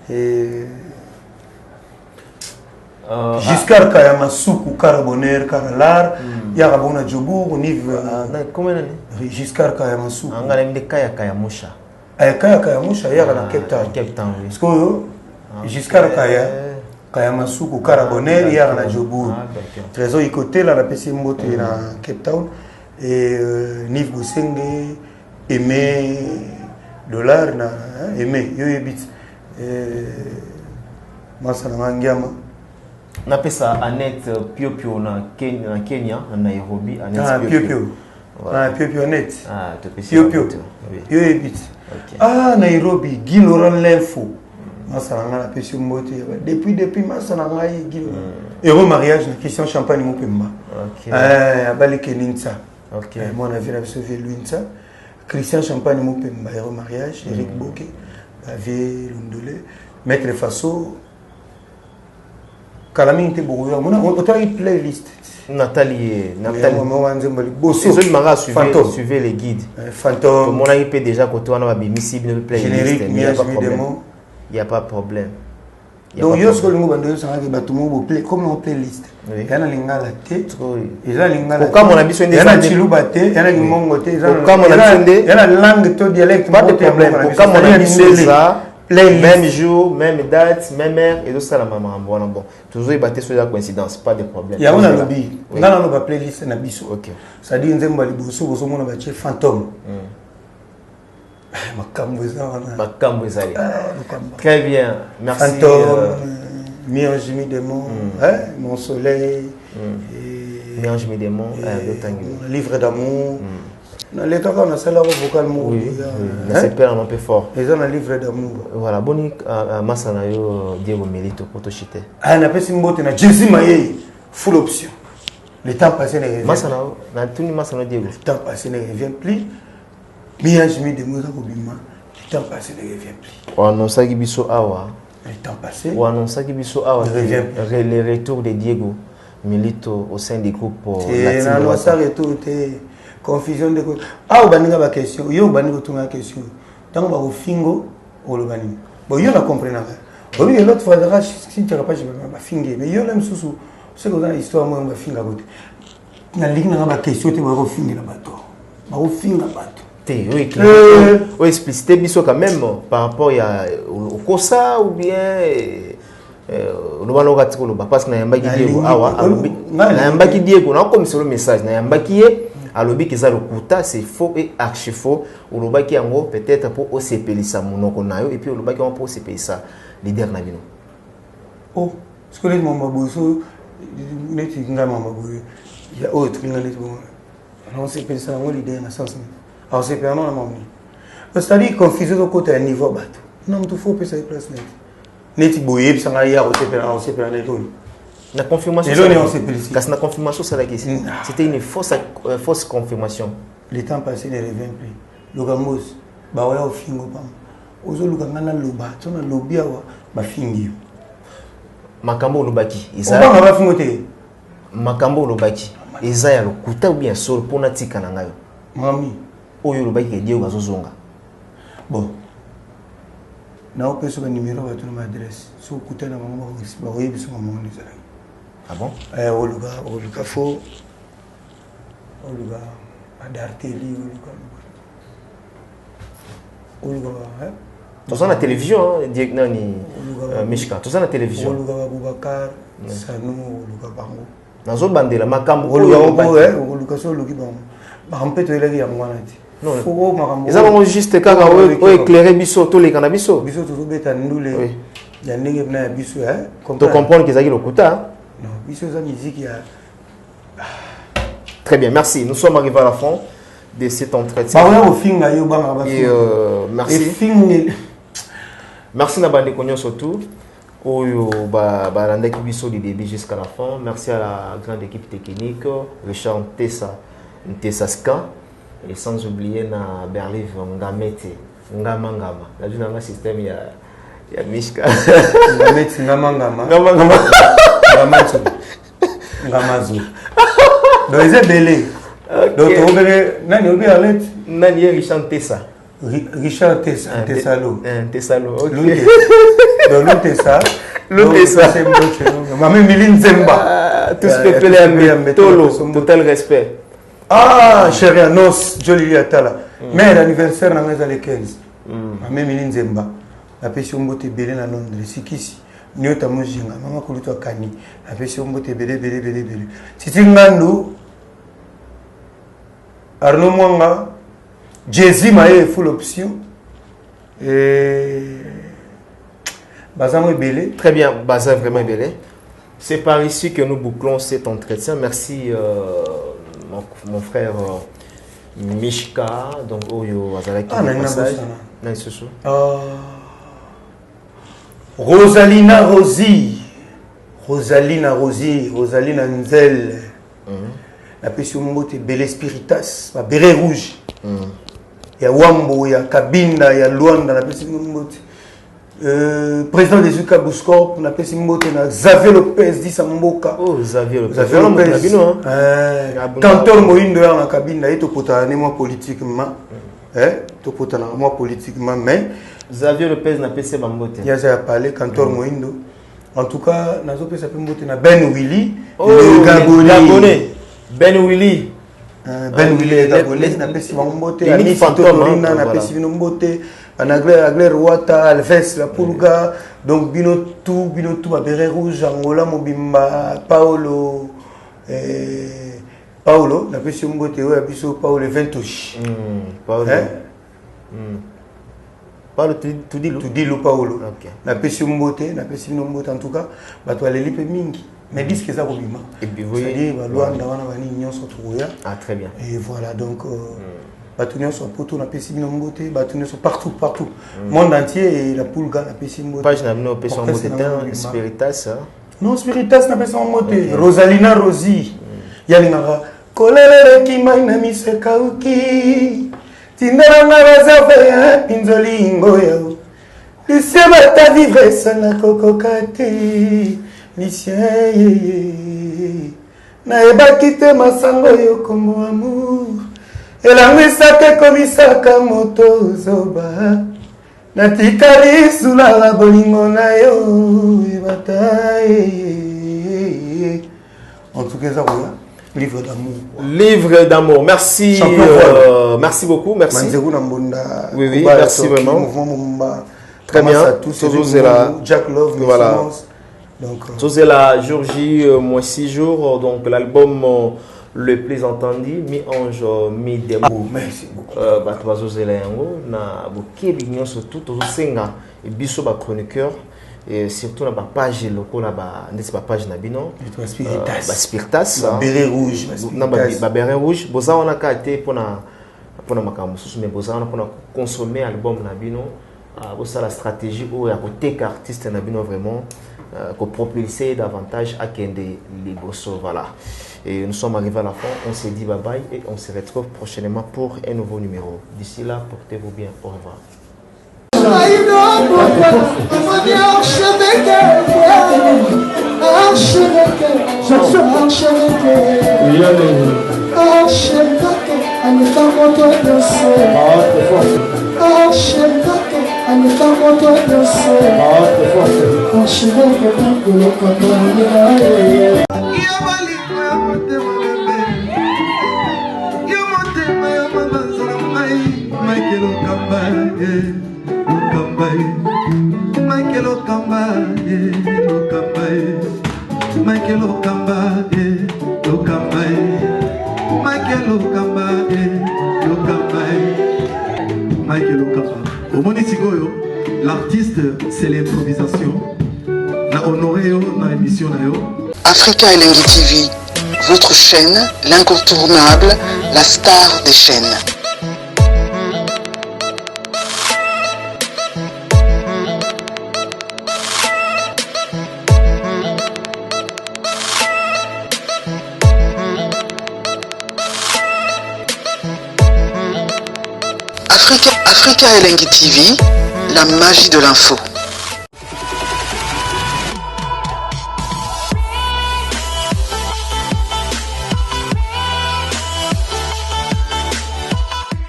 et Giscard Kayama Soukou, Carabonner, Karalar, Yarabona Djobour, Nive. Combien d'années? Giscard Kayama Soukou. On a même des Kayamusha. Kayamusha, il y a la Cape Town. Parce que Giscard Kayama Soukou, Carabonner, il y a la Djobour. Trésor y côté, là, la Pessimbote na Cape Town. Et Nive Boussenge, Aimé, Dollar, Aimé, Yoyebit. Masana Mangiama. On appelle ça Annette Pio na Kenya, à Nairobi. Pio. Pio net. Pio. Ah, Nairobi, Guy Laurent l'info. Masana la Pesio Mbote. Depuis Masana Guy. Heureux mariage, Christian Champagne Moupemba. Abali Keninsa. Moi, on a vu la sauvé Luinsa. Christian Champagne Moupemba, heureux mariage. Eric Boke, Bavé Lundole. Maître Faso. Calamité Bourgogne, on a une playlist. Nathalie. Suivez les guides. Fantôme. Mon IP déjà côté on a mis une playlist. Générique, il n'y a pas de problème. Donc, il y a ce que nous avons fait comme une playlist. Il y a la tête. Il y a la langue, tout dialecte. Pas de problème. Même jour, même date, même heure, et tout ça, la maman. Bon, toujours il battait sur la coïncidence, pas de problème. Il y a un lobby. On a une playlist na biso. OK. Ça dit nzembo liboso boso mona ba fantôme. Makambo ezali. Très bien. Merci. Fantôme, Miange mi démon, mon soleil Miange mi démon, livre d'amour. Les cas on a ça là vocal mot. C'est père un peu fort. Ils ont un livre d'amour. Voilà, boni masana yo Diego Melito pour te chiter. Ah na pesi mbote na Jésus Maye full option. Le temps passé ne revient. Masana na tuni masana Diego. Le temps passé ne revient plus. Miange mi de moza kobima. Le temps passé ne revient plus. On annonça ki biso awa. Le temps passé. On annonça ki biso awa. Le retour de Diego Melito au sein des groupes latino. C'est un retour confusion de quoi. Ah, on a une question. Yo, on a une question. Tant qu'on va au fingo, on le banni. Bon, yo, on a compris. Oui, l'autre fois, si tu n'as pas, je vais finguer. Mais yo, là, sous c'est qu'on a l'histoire, moi, on va finir à côté. La ligne, on a une question, tu vas finir la bateau. On va finir la bateau. Oui, oui, expliciter biso quand même par rapport au Kosa ou bien le banokati ko loba parce que na yambaki Diego awa na yambaki Diego na comme sur le message na yambaki alobi que ça le kuta c'est faux et archi faux olobaki yango peut-être pour osepelisa monoko na yo et puis olobaki yango pour osepelisa leader na bino. Oh, ce que les mamans bosso neti nga mama boyo ya autre nga neti bon on sepelisa yango leader na sens alors c'est perdant la maman. C'est-à-dire confusion au côté à niveau bateau. Non, tout faut que ça place net. Neti boye ça nga ya on sepelisa net. La confirmation, la confirmation, c'était une fausse confirmation. Le temps passé ne revient plus. Le gamos, bah ouais, au fingo pam. Ozo le gangana loba, tu na lobby awa, bah fingi. Makambo lobaki. Isa. On va fingote. Makambo lobaki. Isa ya lokuta ou bien sol pona tika na ngayo. Mami. Oyo lobaki dio gazozonga. Bon. Na o peso ba numéro ba tu na adresse. So kuta na mama ba oye biso mama ni zala. Ah bon? Au Luga faux, au Luga d'Artélie, au Luga. Tu as la télévision, Diego Nani, Mishka. Tu as la télévision. Au Luga Boubacar, Sanou, au Luga Bango. Dans une bande la Makambo. Au Luga, au Luga, au Luga, au Luga Bango. On peut te lire à moi. Non. Faut makambo. Ils ont juste kaka o éclairer biso to les cannabiso. Biso to beta ndule. Oui. Ya ndenge na biso hein. Tu comprends qu'ils ont le quota. Non, biso za musique ya. Très bien, merci. Nous sommes arrivés à la fin de cet entretien. Et merci. Merci na bande konyo surtout. Oyo landaki biso du début jusqu'à la fin. Merci à la grande équipe technique, Richard Ntessaska, et sans oublier na Berliv Ngamete, Ngama. La journée dans le système il y a Mishka. Ngamete Ngama. Ngamazo. Donc ils sont belés. Donc on veut Nani Richard Ntessa. Richard Tessalo. Tessalo. OK. Donc Tessa. Tessa. Maman Miline Zemba. Tous peuplés à Tolo. Total respect. Ah, chérie, nos, joli atala. Mais l'anniversaire n'a pas le 15. Maman Miline Zemba. La pétion botte belé na Londres. Sikisi. Nyota mojinga. Maman kuluto kani. La pétion botte belé. Titi Ngando. Arnaud Mwanga. Jésus Maé full option. Et Bazam est belé. Très bien, Bazam vraiment belé. C'est par ici que nous bouclons cet entretien. Merci mon frère Mishka. Donc, Oyo Azalaki. Rosalina Nzel. La pétion mote belé spiritas. La béret rouge. Il y a Wambo, il y a Kabinda, il y a Luanda, la pétion mote. Président des Zuka Bouscorp, on appelle Simbote, Xavier Lopez, dit Samboka. Oh, Xavier Lopez. Xavier Lopez. Cantor Moïne de la cabine, il est au potanement politiquement. Topotanement politiquement, mais. Xavier Lopez n'a pas ses bambote. Il y a parlé, Cantor Moïne. En tout cas, Nazo Pesa Pimbote, Ben Willy, le Gabonais. Ben Willy. Ben Willy, Gabonais, n'a pas si bambote. Ami Fantôme, n'a pas si bambote. Anagler Rwata, Alves, la Pulga, donc Binotou, à Béret Rouge, Angola, Mobimba, Paolo, la question Mboteo, la question Paolo Ventoshi. Paolo, tu dis Paolo. La question Mbote, la question Mbote en tout cas, tu as les lipes mingi. Mais dis que ça va bien. Et puis vous voyez, très bien. Et voilà, donc. Batunion sur Poto, la Pessi Mbote, Batunion sur partout. Monde entier et la Pulga, la Pessi Mbote. Page n'a pas Pessi Mbote, Spiritas. Non, Spiritas n'a pas Pessi Mbote. Rosalina Rosi. Yaningara. Kolele Kimaina Misekauki. Tindaranga Razave, Pinzoli Ngoyao. Lucien Bata vivre sans la Kokokati. Lucien, Naeba Kite Masango Yokomo Amour. Elamisaka komisaka moto zoba natikali sula la bolingo na yo ebataye. En tout cas ça voilà, livre d'amour. Merci merci beaucoup, merci. Oui, merci vraiment. Très bien. Tous la Jack Love, voilà. Donc tous la Georgie moins 6 jours, donc l'album le plus entendu, mi-ange, mi-démo. Merci beaucoup. Na bokebi nyonso tout tosenga et biso ba chroniqueur et surtout na ba page loko na ba ndesi ba page na bino ba Spiritas ba béret rouge na ba béret rouge boza wana ka te pona makambo susu mais boza wana pona consommer album na bino bosa la stratégie ou ya koteka artiste na bino vraiment ko propulser davantage à Kende Liboso, voilà. Et nous sommes arrivés à la fin, on s'est dit bye bye et on se retrouve prochainement pour un nouveau numéro. D'ici là, portez-vous bien, au revoir. Michael Okamba, Mike Lokapa. Au Monisigoyo, l'artiste c'est l'improvisation. Na honoré yo na émission na yo. Africa Elengi TV, votre chaîne, l'incontournable, la star des chaînes. Africa Elengi TV, la magie de l'info.